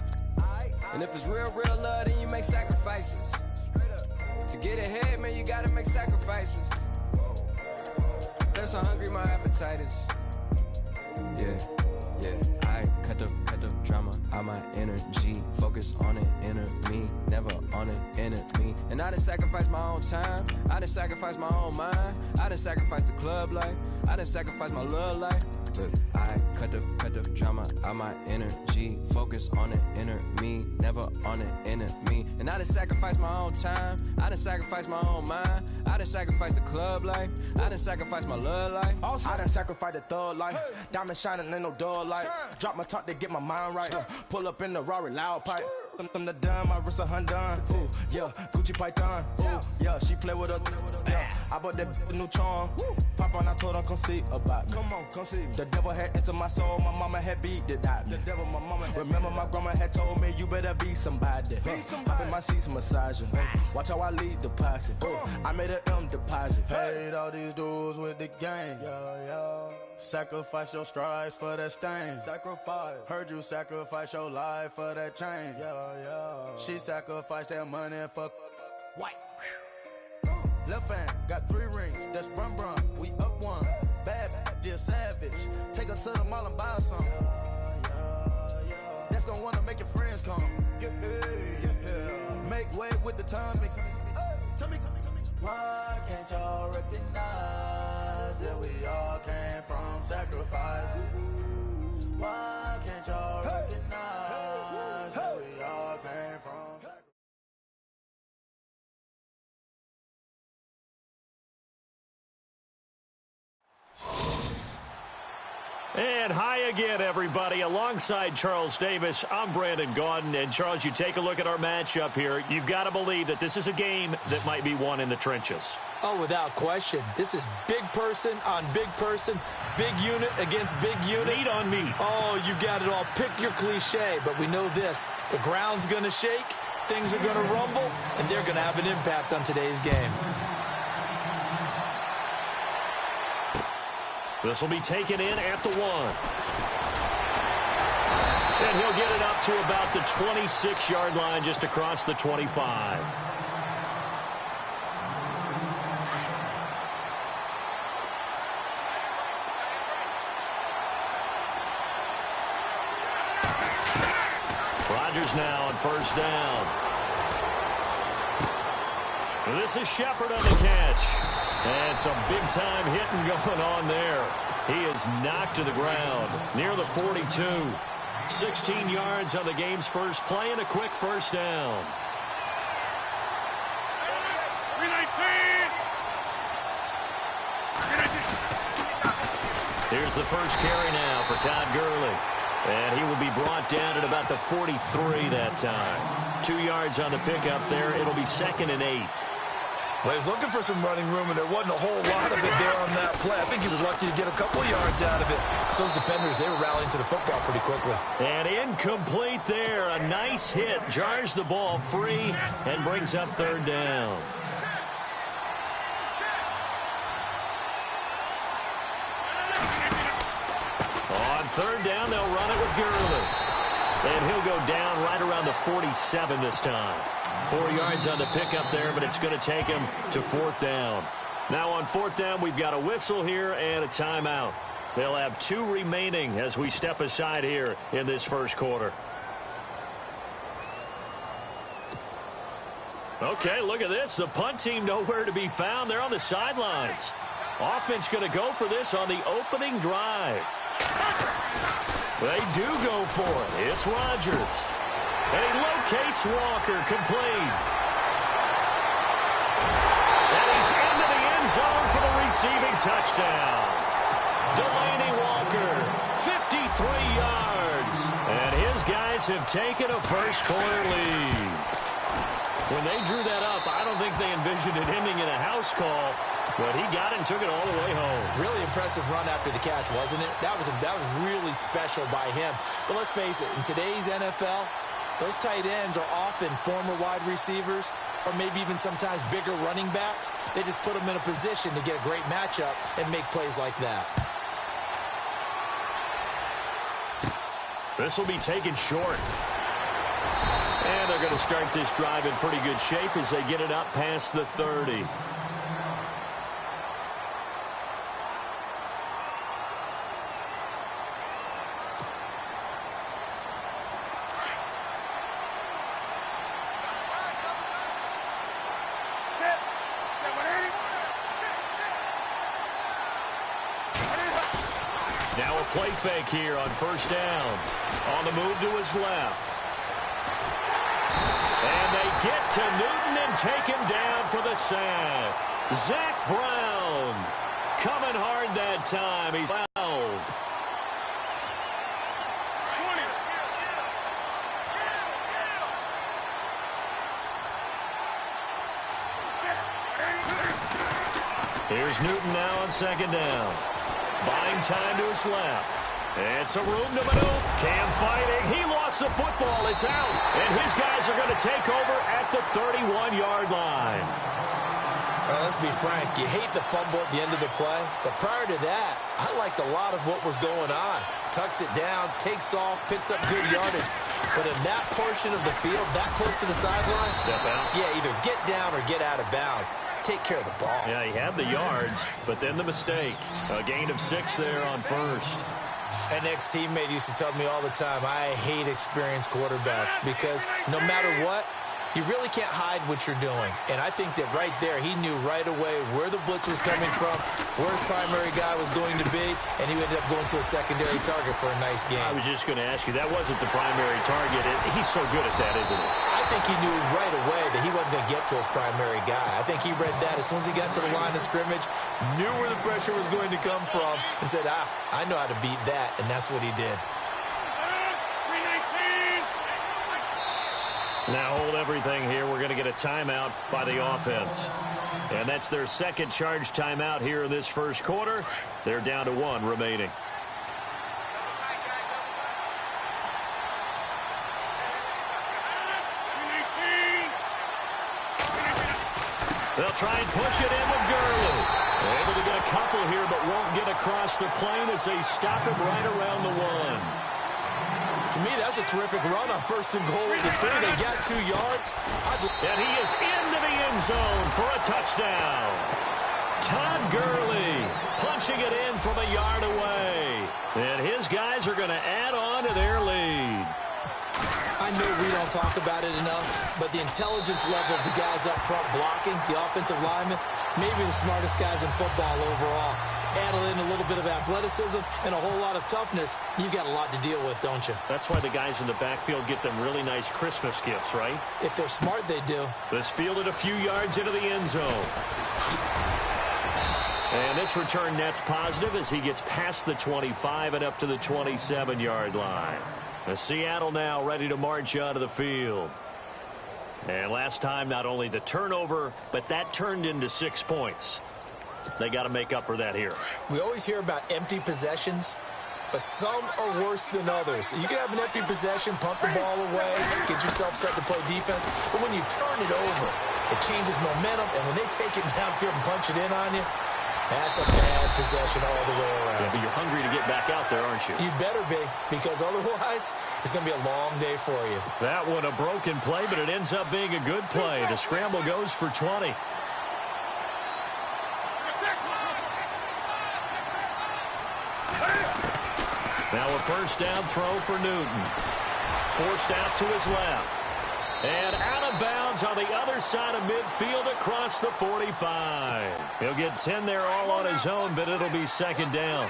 And if it's real love, then you make sacrifices. To get ahead, man, you gotta make sacrifices. That's how hungry my appetite is. Yeah. I cut the drama out my energy. Focus on it, inner me, never on it, enemy. And I done sacrifice my own time. I done sacrifice my own mind. I done sacrifice the club life. I done sacrifice my love life. Look, I cut the drama out Apply my energy, focus on the inner me, never on the enemy. And I done sacrificed my own time, I done sacrificed my own mind, I done sacrificed the club life, I done sacrificed my love life. Also, I done sacrificed the thug life, diamond shining, ain't no dull light. Drop my top to get my mind right, pull up in the Rari loud pipe. From the dime, my wrist a hundred. Ooh, yeah, Gucci Python. Ooh, yeah, she play with her. Yeah, I bought that new charm. Pop on, I told her come see about me. Come on, come see. The devil had entered my soul, my mama had beat it out. The devil, my mama. Remember my grandma had told me you better be somebody. Hop in my seats, massaging. Watch how I lead the posse. I made a M deposit. Paid all these dues with the game. Sacrifice your strides for that stain. Sacrifice. Heard you sacrifice your life for that change. She sacrificed that money for white. Left hand got 3 rings. That's brum brum. We up one. Bad, dear savage. Take her to the mall and buy some. That's gonna wanna make your friends come. Make way with the timing. Tell me. Why can't y'all recognize that we all came from sacrifice? Why can't y'all recognize that we all came from sacrifice? And hi again, everybody. Alongside Charles Davis, I'm Brandon Gaudin. And, Charles, you take a look at our matchup here. You've got to believe that this is a game that might be won in the trenches. Oh, without question. This is big person on big person, big unit against big unit. Meat on meat. Oh, you got it all. Pick your cliche, but we know this. The ground's going to shake, things are going to rumble, and they're going to have an impact on today's game. This will be taken in at the 1. And he'll get it up to about the 26-yard line, just across the 25. Rodgers now on first down. This is Shepard on the catch. And some big-time hitting going on there. He is knocked to the ground near the 42. 16 yards on the game's first play and a quick first down. Here's the first carry now for Todd Gurley. And he will be brought down at about the 43 that time. 2 yards on the pickup there. It'll be 2nd and 8. Well, he was looking for some running room, and there wasn't a whole lot of it there on that play. I think he was lucky to get a couple yards out of it. So those defenders, they were rallying to the football pretty quickly. And incomplete there. A nice hit. Jars the ball free and brings up 3rd down. On 3rd down, they'll run it with Gurley. And he'll go down right around the 47 this time. 4 yards on the pickup there, but it's going to take him to 4th down. Now on 4th down, we've got a whistle here and a timeout. They'll have 2 remaining as we step aside here in this first quarter. Okay, look at this. The punt team nowhere to be found. They're on the sidelines. Offense going to go for this on the opening drive. They do go for it. It's Rodgers. And he locates Walker, complete. And he's into the end zone for the receiving touchdown. Delaney Walker, 53 yards. And his guys have taken a first-quarter lead. When they drew that up, I don't think they envisioned it ending in a house call. But he got it and took it all the way home. Really impressive run after the catch, wasn't it? That was really special by him. But let's face it, in today's NFL, those tight ends are often former wide receivers or maybe even sometimes bigger running backs. They just put them in a position to get a great matchup and make plays like that. This will be taken short. And they're going to start this drive in pretty good shape as they get it up past the 30. play fake here on first down. On the move to his left. And they get to Newton and take him down for the sack. Zach Brown coming hard that time. He's 12. Here's Newton now on second down. Buying time to his left. It's a room to maneuver. Cam fighting. He lost the football. It's out. And his guys are going to take over at the 31-yard line. Let's be frank. You hate the fumble at the end of the play. But prior to that, I liked a lot of what was going on. Tucks it down, takes off, picks up good yardage. But in that portion of the field, that close to the sideline, step out. Yeah, either get down or get out of bounds. Take care of the ball. Yeah, he had the yards, but then the mistake. A gain of 6 there on first. An ex-teammate used to tell me all the time, I hate experienced quarterbacks because no matter what, you really can't hide what you're doing. And I think that right there, he knew right away where the blitz was coming from, where his primary guy was going to be, and he ended up going to a secondary target for a nice game. I was just going to ask you, that wasn't the primary target. He's so good at that, isn't he? I think he knew right away that he wasn't going to get to his primary guy. I think he read that as soon as he got to the line of scrimmage, knew where the pressure was going to come from, and said, I know how to beat that, and that's what he did. Now hold everything here. We're going to get a timeout by the offense. And that's their second charge timeout here in this first quarter. They're down to 1 remaining. They'll try and push it in with Gurley. Able to get a couple here, but won't get across the plane as they stop him right around the 1. To me, that's a terrific run on 1st and goal at the 3. They got 2 yards. And he is into the end zone for a touchdown. Todd Gurley punching it in from a yard away. And his guys are going to add on to their lead. I know we don't talk about it enough, but the intelligence level of the guys up front blocking, the offensive linemen, maybe the smartest guys in football overall. Add in a little bit of athleticism and a whole lot of toughness, you've got a lot to deal with, don't you? That's why the guys in the backfield get them really nice Christmas gifts, right? If they're smart, they do. This fielded a few yards into the end zone. And this return net's positive as he gets past the 25 and up to the 27-yard line. The Seattle now ready to march onto the field. And last time, not only the turnover, but that turned into 6 points. They got to make up for that here. We always hear about empty possessions, but some are worse than others. You can have an empty possession, pump the ball away, get yourself set to play defense, but when you turn it over, it changes momentum, and when they take it downfield and punch it in on you, that's a bad possession all the way around. Yeah, but you're hungry to get back out there, aren't you? You better be, because otherwise, it's going to be a long day for you. That one a broken play, but it ends up being a good play. The scramble goes for 20. Now a first down throw for Newton. Forced out to his left. And out of bounds on the other side of midfield across the 45. He'll get 10 there all on his own, but it'll be second down.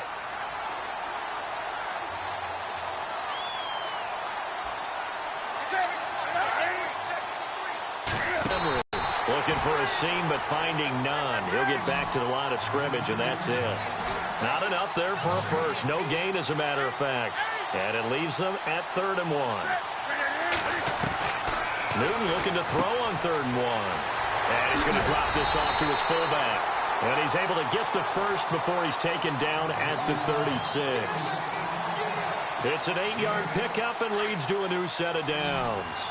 Looking for a seam, but finding none. He'll get back to the line of scrimmage, and that's it. Not enough there for a first. No gain, as a matter of fact. And it leaves them at 3rd and 1. Newton looking to throw on 3rd and 1. And he's going to drop this off to his fullback. And he's able to get the first before he's taken down at the 36. It's an 8-yard pickup and leads to a new set of downs.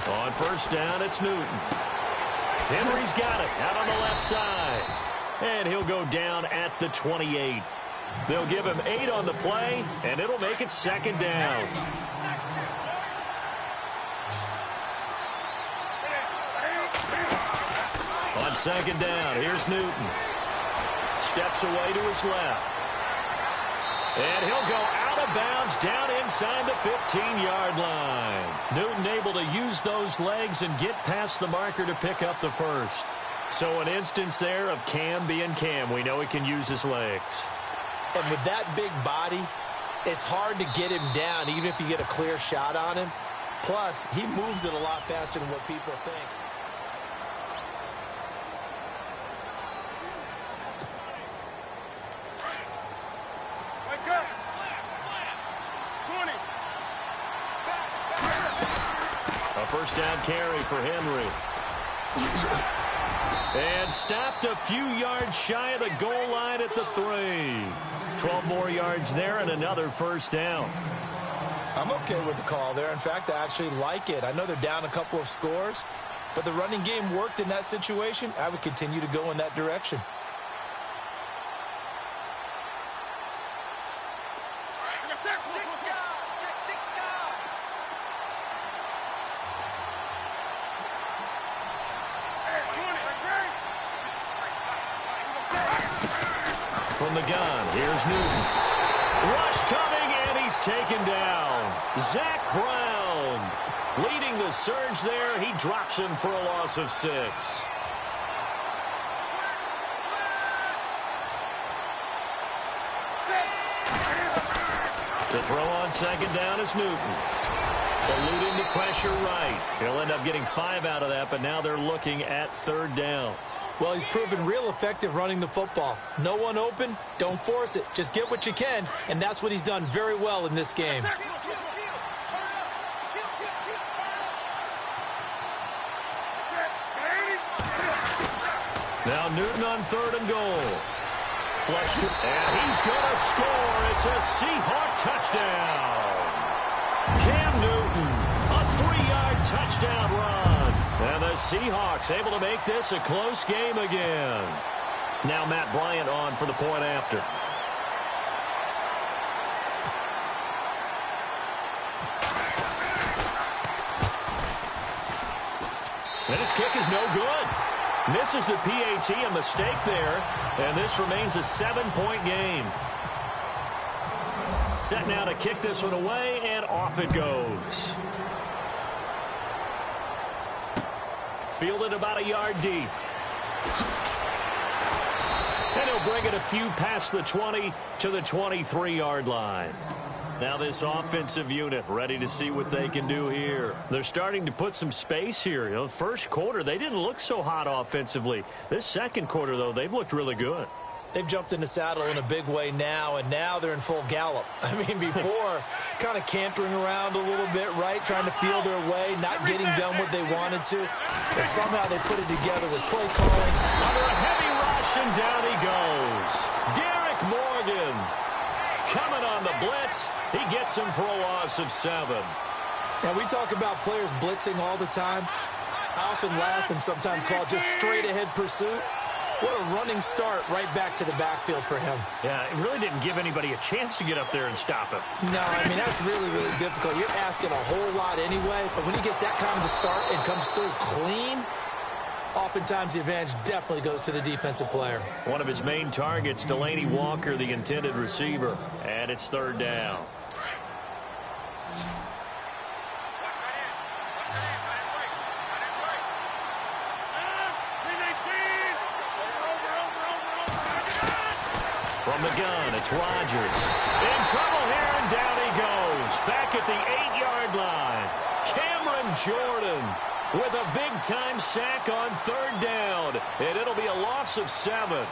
On first down, it's Newton. Henry's got it out on the left side. And he'll go down at the 28. They'll give him 8 on the play, and it'll make it second down. On second down, here's Newton. Steps away to his left. And he'll go out of bounds down inside the 15-yard line. Newton able to use those legs and get past the marker to pick up the first. So an instance there of Cam being Cam. We know he can use his legs. And with that big body, it's hard to get him down even if you get a clear shot on him. Plus, he moves it a lot faster than what people think. A first down carry for Henry. And stopped a few yards shy of the goal line at the 3. 12 more yards there and another first down. I'm okay with the call there. In fact, I actually like it. I know they're down a couple of scores, but the running game worked in that situation. I would continue to go in that direction. From the gun, here's Newton. Rush coming, and he's taken down. Zach Brown leading the surge there. He drops him for a loss of 6. To throw on second down is Newton. Eluding the pressure right. He'll end up getting 5 out of that, but now they're looking at third down. Well, he's proven real effective running the football. No one open, don't force it. Just get what you can, and that's what he's done very well in this game. Now Newton on third and goal. Flushed it, and he's going to score. It's a Seahawk touchdown. Cam Newton, a 3-yard touchdown run. And the Seahawks able to make this a close game again. Now Matt Bryant on for the point after. And his kick is no good. Misses the PAT, a mistake there. And this remains a 7-point game. Set now to kick this one away, and off it goes. Fielded about a yard deep. And he'll bring it a few past the 20 to the 23-yard line. Now this offensive unit ready to see what they can do here. They're starting to put some space here. You know, first quarter, they didn't look so hot offensively. This second quarter, though, they've looked really good. They've jumped in the saddle in a big way now, and now they're in full gallop. I mean, before, kind of cantering around a little bit, right, trying to feel their way, not getting done what they wanted to. But somehow they put it together with play calling. Under a heavy rush, and down he goes. Derek Morgan coming on the blitz. He gets him for a loss of 7. Now, we talk about players blitzing all the time. I often laugh and sometimes call it just straight-ahead pursuit. What a running start right back to the backfield for him. Yeah, it really didn't give anybody a chance to get up there and stop him. No, I mean, that's really, really difficult. You're asking a whole lot anyway, but when he gets that kind of a start and comes through clean, oftentimes the advantage definitely goes to the defensive player. One of his main targets, Delaney Walker, the intended receiver, and it's third down. From the gun, it's Rodgers. In trouble here, and down he goes. Back at the 8-yard line. Cameron Jordan with a big-time sack on third down. And it'll be a loss of 7.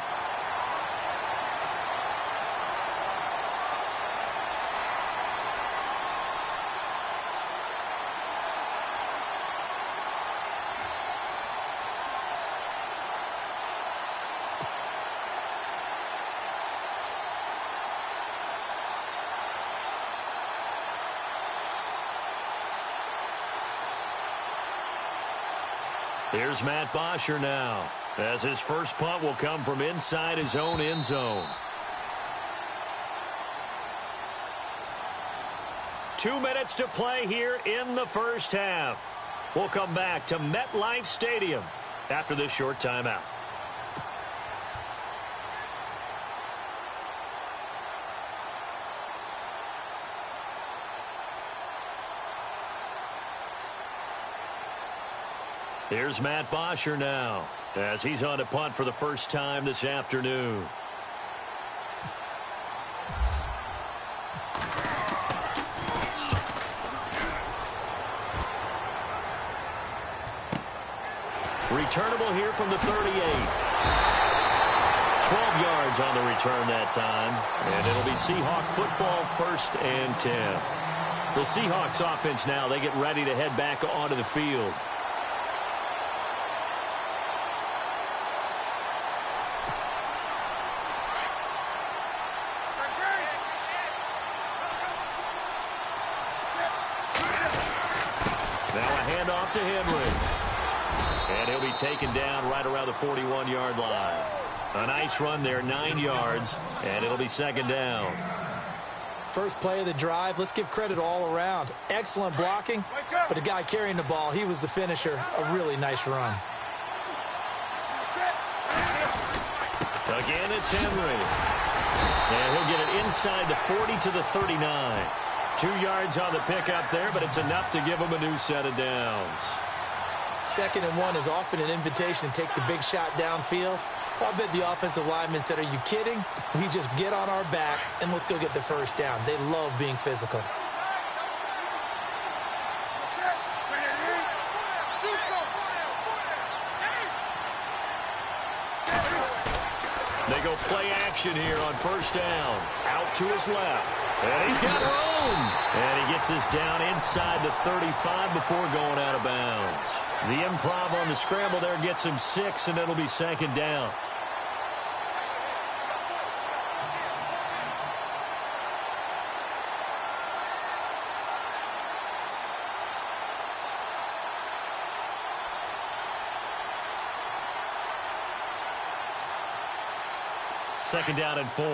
Here's Matt Bosher now, as his first punt will come from inside his own end zone. 2 minutes to play here in the first half. We'll come back to MetLife Stadium after this short timeout. Here's Matt Bosher now, as he's on to punt for the first time this afternoon. Returnable here from the 38. 12 yards on the return that time. And it'll be Seahawk football, 1st and 10. The Seahawks offense now, they get ready to head back onto the field. Now a handoff to Henry. And he'll be taken down right around the 41-yard line. A nice run there, 9 yards, and it'll be 2nd down. First play of the drive, let's give credit all around. Excellent blocking, but the guy carrying the ball, he was the finisher. A really nice run. Again, it's Henry. And he'll get it inside the 40 to the 39. 2 yards on the pickup there, but it's enough to give him a new set of downs. 2nd and 1 is often an invitation to take the big shot downfield. I bet the offensive linemen said, are you kidding? We just get on our backs and let's go get the first down. They love being physical. They go play action here on 1st down. Out to his left. And he's got room. And he gets us down inside the 35 before going out of bounds. The improv on the scramble there gets him 6, and it'll be 2nd down. Second down and 4.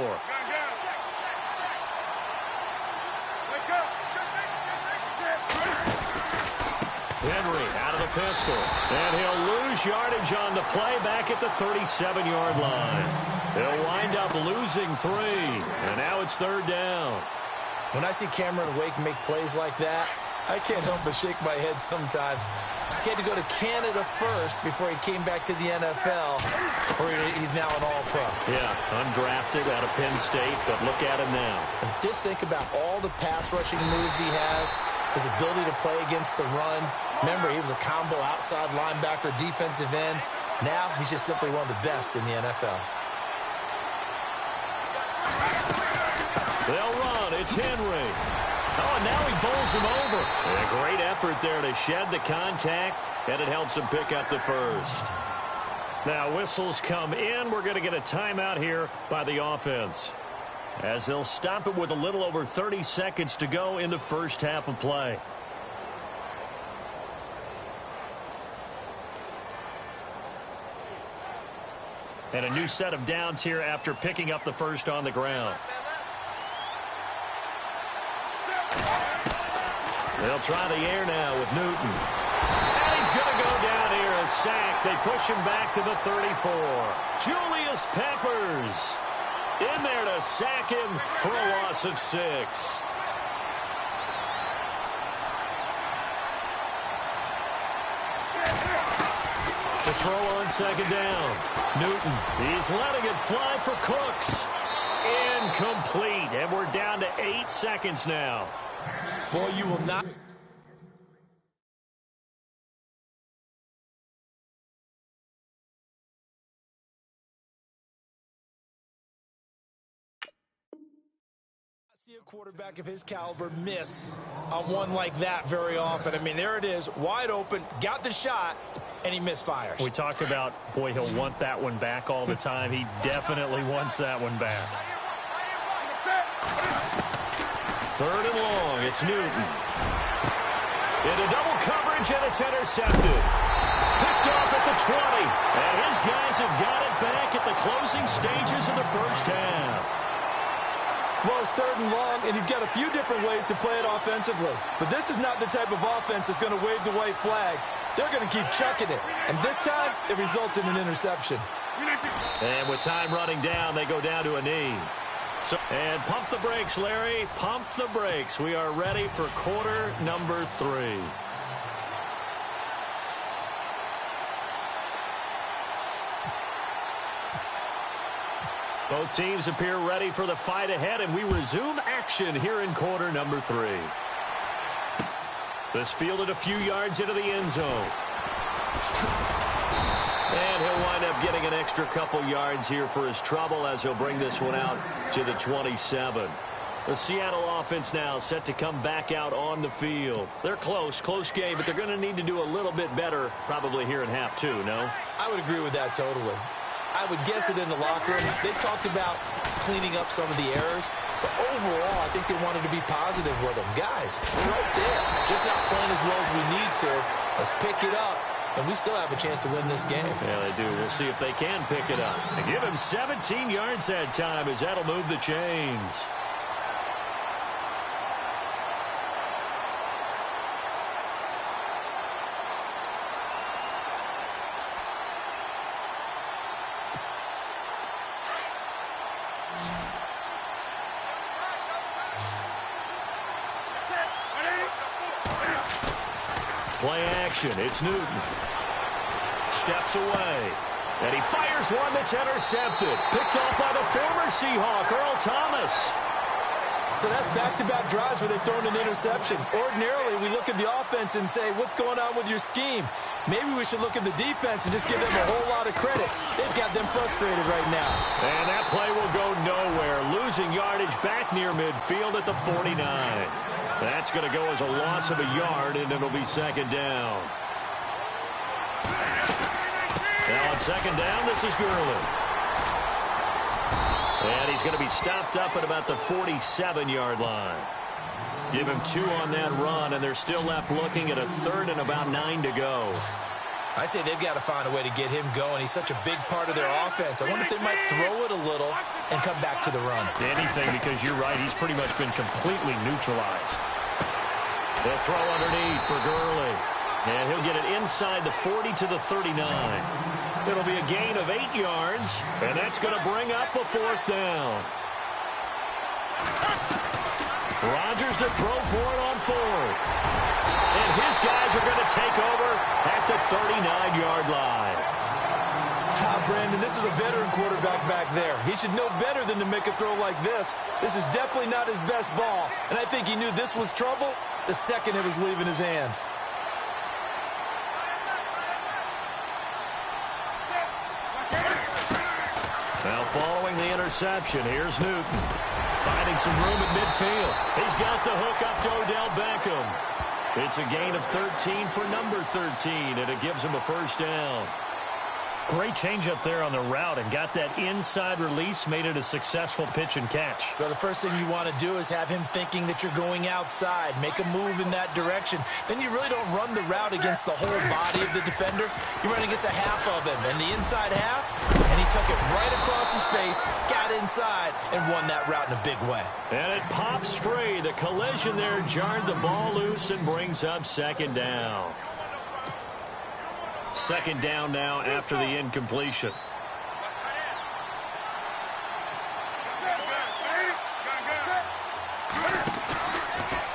Henry out of the pistol. And he'll lose yardage on the play back at the 37-yard line. He'll wind up losing 3. And now it's 3rd down. When I see Cameron Wake make plays like that, I can't help but shake my head sometimes. He had to go to Canada first before he came back to the NFL, where he's now an all-pro. Yeah, undrafted out of Penn State, but look at him now. And just think about all the pass-rushing moves he has, his ability to play against the run. Remember, he was a combo outside linebacker, defensive end. Now he's just simply one of the best in the NFL. They'll run. It's Henry. Oh, and now he bowls him over. And a great effort there to shed the contact, and it helps him pick up the first. Now whistles come in. We're going to get a timeout here by the offense, as they'll stop it with a little over 30 seconds to go in the first half of play. And a new set of downs here after picking up the first on the ground. They'll try the air now with Newton. And he's going to go down here, a sack. They push him back to the 34. Julius Peppers in there to sack him for a loss of 6. To throw on 2nd down. Newton, he's letting it fly for Cooks. Incomplete, and we're down to 8 seconds now. Boy, you will not. See a quarterback of his caliber miss on one like that very often. I mean, there it is, wide open, got the shot, and he misfires. We talk about, boy, he'll want that one back all the time. He definitely wants that one back. 3rd and long, it's Newton. Into double coverage, and it's intercepted. Picked off at the 20. And his guys have got it back at the closing stages of the first half. Well, it's 3rd and long, and you've got a few different ways to play it offensively. But this is not the type of offense that's going to wave the white flag. They're going to keep chucking it. And this time, it results in an interception. And with time running down, they go down to a knee. And pump the brakes, Larry. Pump the brakes. We are ready for quarter number 3. Both teams appear ready for the fight ahead, and we resume action here in quarter number 3. This fielded a few yards into the end zone. And he'll wind up getting an extra couple yards here for his trouble as he'll bring this one out to the 27. The Seattle offense now set to come back out on the field. They're close game, but they're going to need to do a little bit better probably here in half 2, no? I would agree with that totally. I would guess it in the locker room. They talked about cleaning up some of the errors, but overall, I think they wanted to be positive with them. Guys, we're right there. Just not playing as well as we need to. Let's pick it up, and we still have a chance to win this game. Yeah, they do. We'll see if they can pick it up. And give him 17 yards that time as that'll move the chains. Play action. It's Newton. Steps away. And he fires one that's intercepted. Picked off by the former Seahawk, Earl Thomas. So that's back-to-back drives where they've thrown an interception. Ordinarily, we look at the offense and say, what's going on with your scheme? Maybe we should look at the defense and just give them a whole lot of credit. They've got them frustrated right now. And that play will go nowhere. Losing yardage back near midfield at the 49. That's going to go as a loss of a yard, and it'll be second down. Now on second down, this is Gurley. And he's going to be stopped up at about the 47-yard line. Give him 2 on that run, and they're still left looking at a third and about 9 to go. I'd say they've got to find a way to get him going. He's such a big part of their offense. I wonder if they might throw it a little and come back to the run. Anything, because you're right. He's pretty much been completely neutralized. They'll throw underneath for Gurley. And he'll get it inside the 40 to the 39. It'll be a gain of 8 yards, and that's going to bring up a 4th down. Rodgers to throw for it on 4th. And his guys are going to take over at the 39-yard line. Brandon, this is a veteran quarterback back there. He should know better than to make a throw like this. This is definitely not his best ball, and I think he knew this was trouble the second it was leaving his hand. Now following the interception, here's Newton. Finding some room at midfield. He's got the hook up to Odell Beckham. It's a gain of 13 for number 13, and it gives him a first down. Great change up there on the route and got that inside release, made it a successful pitch and catch. Well, the first thing you want to do is have him thinking that you're going outside, make a move in that direction. Then you really don't run the route against the whole body of the defender. You run against a half of him, and the inside half, and he took it right across his face, got inside, and won that route in a big way. And it pops free. The collision there jarred the ball loose and brings up second down. Second down now after the incompletion.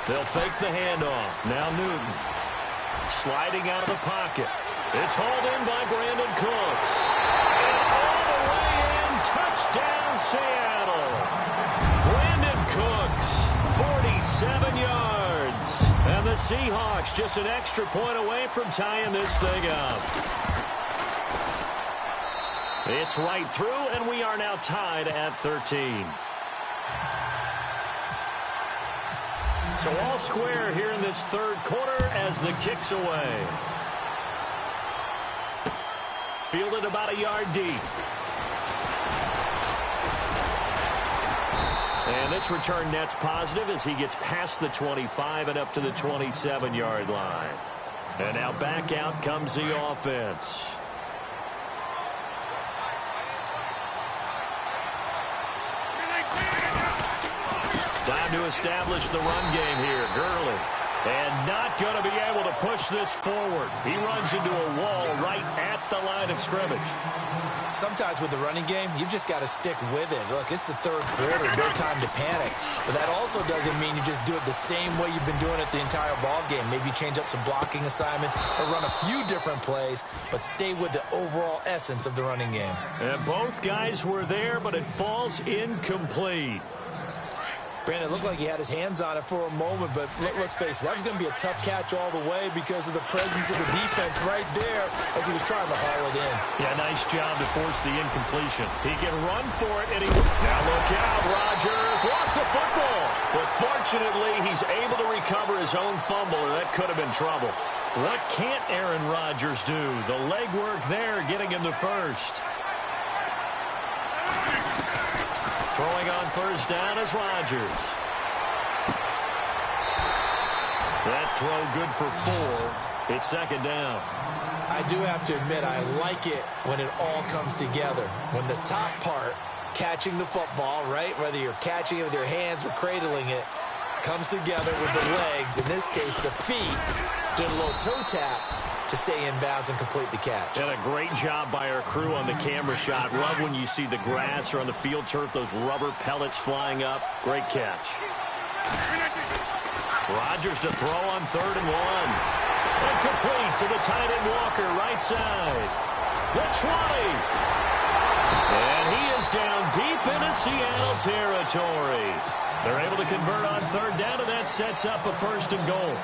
They'll fake the handoff. Now Newton. Sliding out of the pocket. It's hauled in by Brandon Cooks. And all the way in, touchdown Seattle. Brandon Cooks, 47 yards. And the Seahawks just an extra point away from tying this thing up. It's right through, and we are now tied at 13. So all square here in this third quarter as the kick's away. Fielded about a yard deep. And this return net's positive as he gets past the 25 and up to the 27-yard line. And now back out comes the offense. Time to establish the run game here. Gurley. And not going to be able to push this forward. He runs into a wall right at the line of scrimmage. Sometimes with the running game, you've just got to stick with it. Look, it's the third quarter, no time to panic. But that also doesn't mean you just do it the same way you've been doing it the entire ball game. Maybe change up some blocking assignments or run a few different plays, but stay with the overall essence of the running game. And both guys were there, but it falls incomplete. Brandon, it looked like he had his hands on it for a moment, but let's face it, that was going to be a tough catch all the way because of the presence of the defense right there as he was trying to haul it in. Yeah, nice job to force the incompletion. He can run for it, and now look out, Rodgers lost the football. But fortunately, he's able to recover his own fumble, or that could have been trouble. What can't Aaron Rodgers do? The legwork there getting him to first. Throwing on first down is Rodgers. That throw good for 4. It's second down. I do have to admit, I like it when it all comes together. When the top part, catching the football, right, whether you're catching it with your hands or cradling it, comes together with the legs, in this case the feet, did a little toe tap to stay in bounds and complete the catch. And a great job by our crew on the camera shot. Love when you see the grass or on the field turf, those rubber pellets flying up. Great catch. Rodgers to throw on 3rd and 1. And complete to the tight end Walker, right side. The 20. And he is down deep into Seattle territory. They're able to convert on 3rd down, and that sets up a 1st and goal.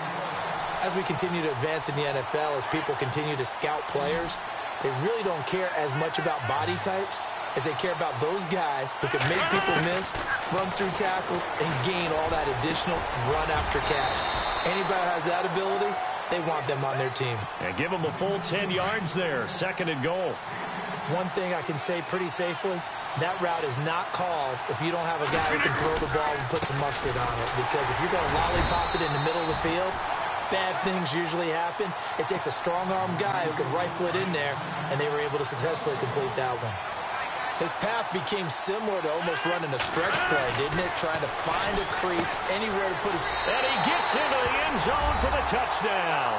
As we continue to advance in the NFL, as people continue to scout players, they really don't care as much about body types as they care about those guys who can make people miss, run through tackles, and gain all that additional run after catch. Anybody who has that ability, they want them on their team. And give them a full 10 yards there, 2nd and goal. One thing I can say pretty safely, that route is not called if you don't have a guy who can throw the ball and put some mustard on it. Because if you're going to lollipop it in the middle of the field, bad things usually happen. It takes a strong-arm guy who can rifle it in there, and they were able to successfully complete that one. His path became similar to almost running a stretch play, didn't it? Trying to find a crease, anywhere to put his... And he gets into the end zone for the touchdown.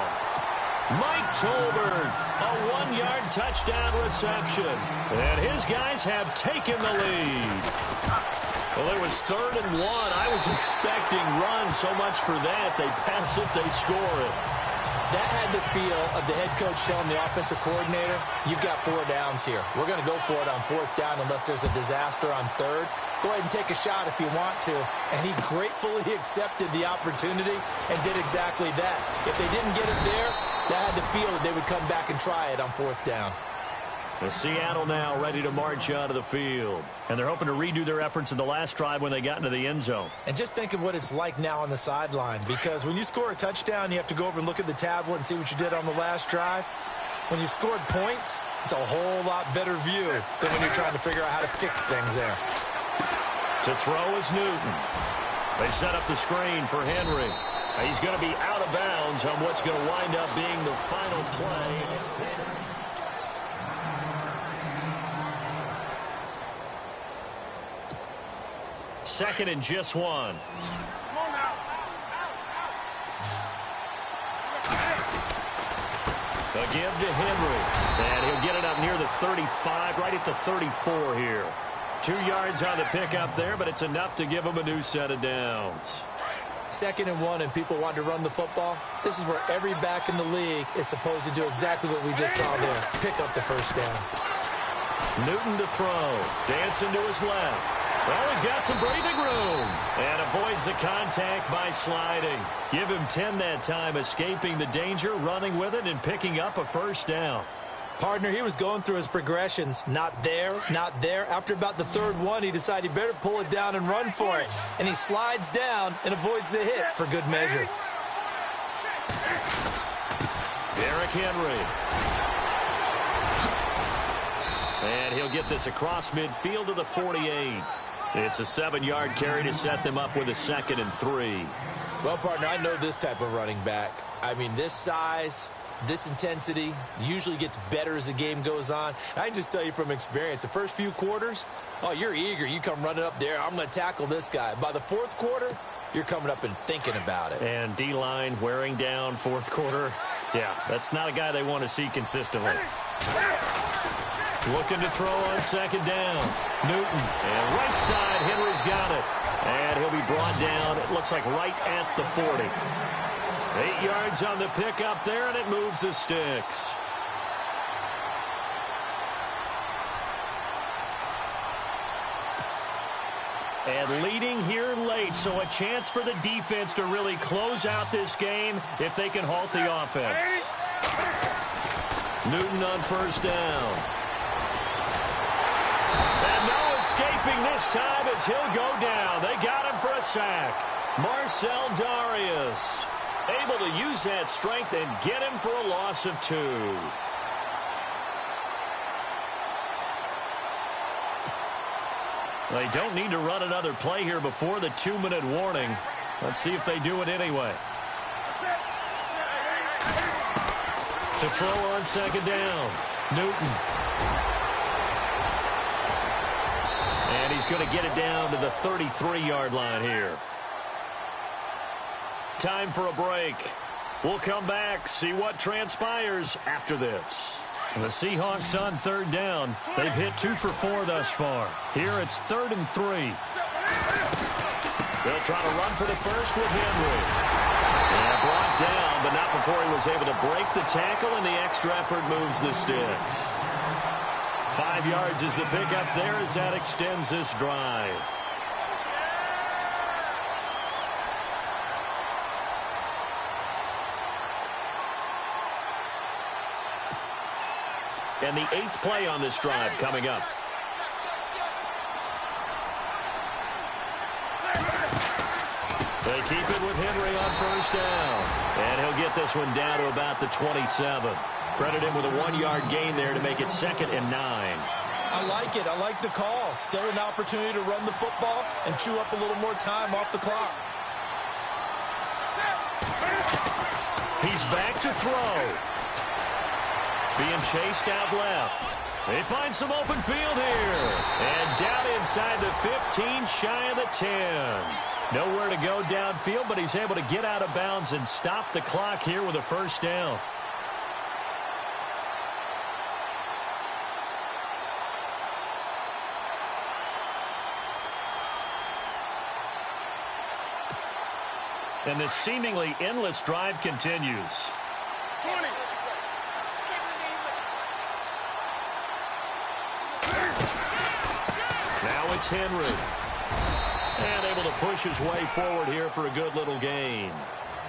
Mike Tolbert, a 1-yard touchdown reception. And his guys have taken the lead. Well, it was 3rd and 1. I was expecting run, so much for that. They pass it, they score it. That had the feel of the head coach telling the offensive coordinator, you've got 4 downs here. We're going to go for it on 4th down unless there's a disaster on 3rd. Go ahead and take a shot if you want to. And he gratefully accepted the opportunity and did exactly that. If they didn't get it there, that had the feel that they would come back and try it on 4th down. The Seattle now ready to march out of the field. And they're hoping to redo their efforts in the last drive when they got into the end zone. And just think of what it's like now on the sideline. Because when you score a touchdown, you have to go over and look at the tablet and see what you did on the last drive. When you scored points, it's a whole lot better view than when you're trying to figure out how to fix things there. To throw is Newton. They set up the screen for Henry. He's going to be out of bounds on what's going to wind up being the final play. Second and just 1. A give to Henry. And he'll get it up near the 35, right at the 34 here. 2 yards on the pickup there, but it's enough to give him a new set of downs. 2nd and 1 and people want to run the football. This is where every back in the league is supposed to do exactly what we just saw there. Pick up the 1st down. Newton to throw. Dancing to his left. Well, he's got some breathing room and avoids the contact by sliding. Give him 10 that time, escaping the danger, running with it, and picking up a 1st down. Partner, he was going through his progressions. Not there, not there. After about the 3rd one, he decided he better pull it down and run for it. And he slides down and avoids the hit for good measure. Derrick Henry. And he'll get this across midfield to the 48. It's a 7-yard carry to set them up with a 2nd and 3. Well, partner, I know this type of running back. I mean, this size, this intensity usually gets better as the game goes on. And I can just tell you from experience, the first few quarters, oh, you're eager. You come running up there. I'm going to tackle this guy. By the 4th quarter, you're coming up and thinking about it. And D-line wearing down 4th quarter. Yeah, that's not a guy they want to see consistently. Looking to throw on second down. Newton. And right side, Henry's got it. And he'll be brought down, it looks like right at the 40. 8 yards on the pickup there, and it moves the sticks. And leading here late, so a chance for the defense to really close out this game if they can halt the offense. Newton on first down. And no escaping this time as he'll go down. They got him for a sack. Marcel Darius able to use that strength and get him for a loss of 2. They don't need to run another play here before the 2-minute warning. Let's see if they do it anyway. To throw on second down, Newton. And he's going to get it down to the 33-yard line here. Time for a break. We'll come back, see what transpires after this. The Seahawks on third down. They've hit 2 for 4 thus far. Here it's 3rd and 3. They'll try to run for the first with Henry. And brought down, but not before he was able to break the tackle, and the extra effort moves the sticks. 5 yards is the pickup there as that extends this drive. And the 8th play on this drive coming up. They keep it with Henry on first down. And he'll get this one down to about the 27. Credit him with a 1-yard gain there to make it 2nd and 9. I like it. I like the call. Still an opportunity to run the football and chew up a little more time off the clock. He's back to throw. Being chased out left. They find some open field here. And down inside the 15, shy of the 10. Nowhere to go downfield, but he's able to get out of bounds and stop the clock here with a first down. And this seemingly endless drive continues. 20. Now it's Henry. And able to push his way forward here for a good little gain.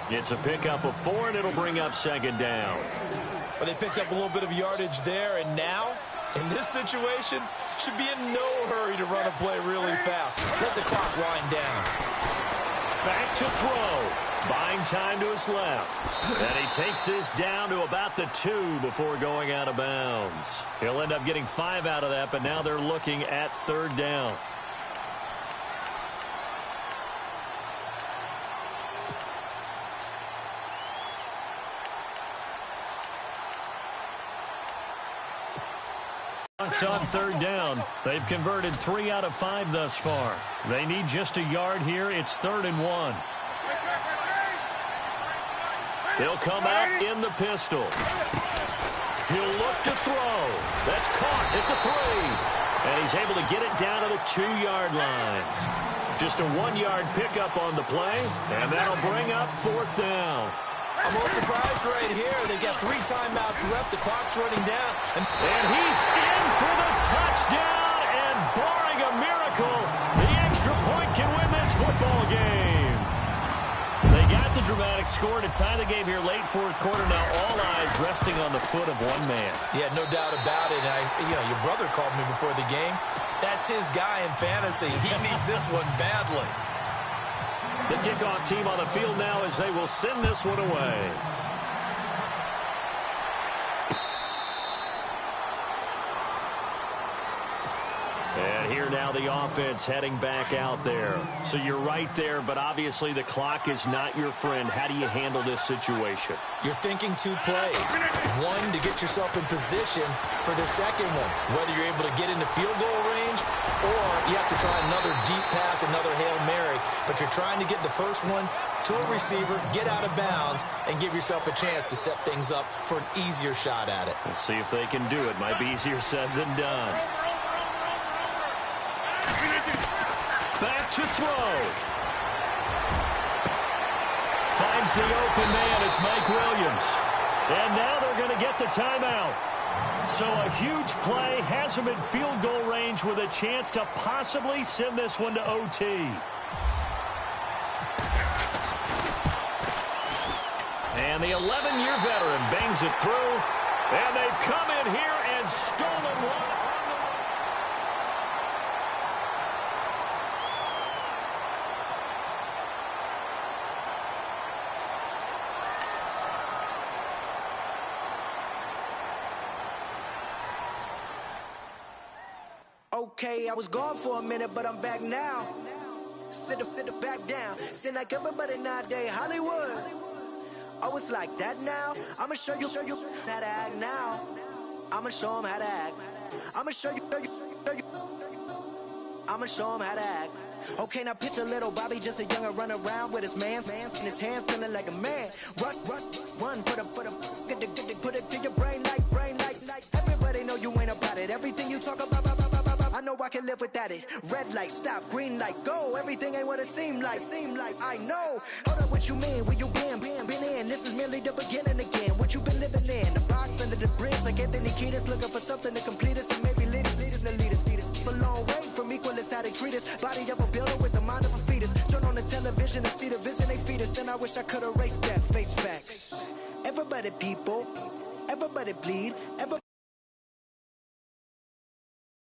It's a pickup of 4, and it'll bring up second down. But they picked up a little bit of yardage there, and now, in this situation, should be in no hurry to run a play really fast. Let the clock wind down. Back to throw. Buying time to his left. And he takes this down to about the 2 before going out of bounds. He'll end up getting 5 out of that, but now they're looking at 3rd down. On 3rd down. They've converted 3 out of 5 thus far. They need just a yard here. It's 3rd and 1. He'll come out in the pistol. He'll look to throw. That's caught at the 3. And he's able to get it down to the 2-yard line. Just a 1-yard pickup on the play, and that'll bring up 4th down. I'm a little surprised right here. They've got 3 timeouts left. The clock's running down. And he's in for the touchdown. And barring a miracle, the extra point can win this football game. They got the dramatic score to tie the game here late 4th quarter. Now all eyes resting on the foot of one man. Yeah, no doubt about it. Your brother called me before the game. That's his guy in fantasy. He needs this one badly. The kickoff team on the field now as they will send this one away. And here now the offense heading back out there. So you're right there, but obviously the clock is not your friend. How do you handle this situation? You're thinking 2 plays. One, to get yourself in position for the second one. Whether you're able to get into field goal range range, or you have to try another deep pass, another Hail Mary. But you're trying to get the first one to a receiver, get out of bounds, and give yourself a chance to set things up for an easier shot at it. We'll see if they can do it. Might be easier said than done. Back to throw. Finds the open man. It's Mike Williams. And now they're going to get the timeout. So a huge play has him in field goal range with a chance to possibly send this one to OT. And the 11-year veteran bangs it through. And they've come in here and stolen one. Okay, I was gone for a minute, but I'm back now. Sit back down. Seem like everybody nowadays, Hollywood. Oh, it's like that now? I'ma show you how to act now. I'ma show them how to act. I'ma show you. I'ma show them how to act. Okay, now picture little Bobby, just a younger run around with his man's in his hand, feeling like a man. Run, put it to your brain like. Everybody know you ain't about it. Everything you talk about, I know I can live without it. Red light, stop, green light, go. Everything ain't what it seem like. I know. Hold up, what you mean? Where you been in? This is merely the beginning again. What you been living in? The box under the bridge, like Anthony Kiedis, looking for something to complete us and maybe lead us. A long way from equal is how they treat us. Body of a builder with the mind of a fetus. Turn on the television and see the vision they feed us. And I wish I could erase that face fact. Everybody people, everybody bleed, everybody.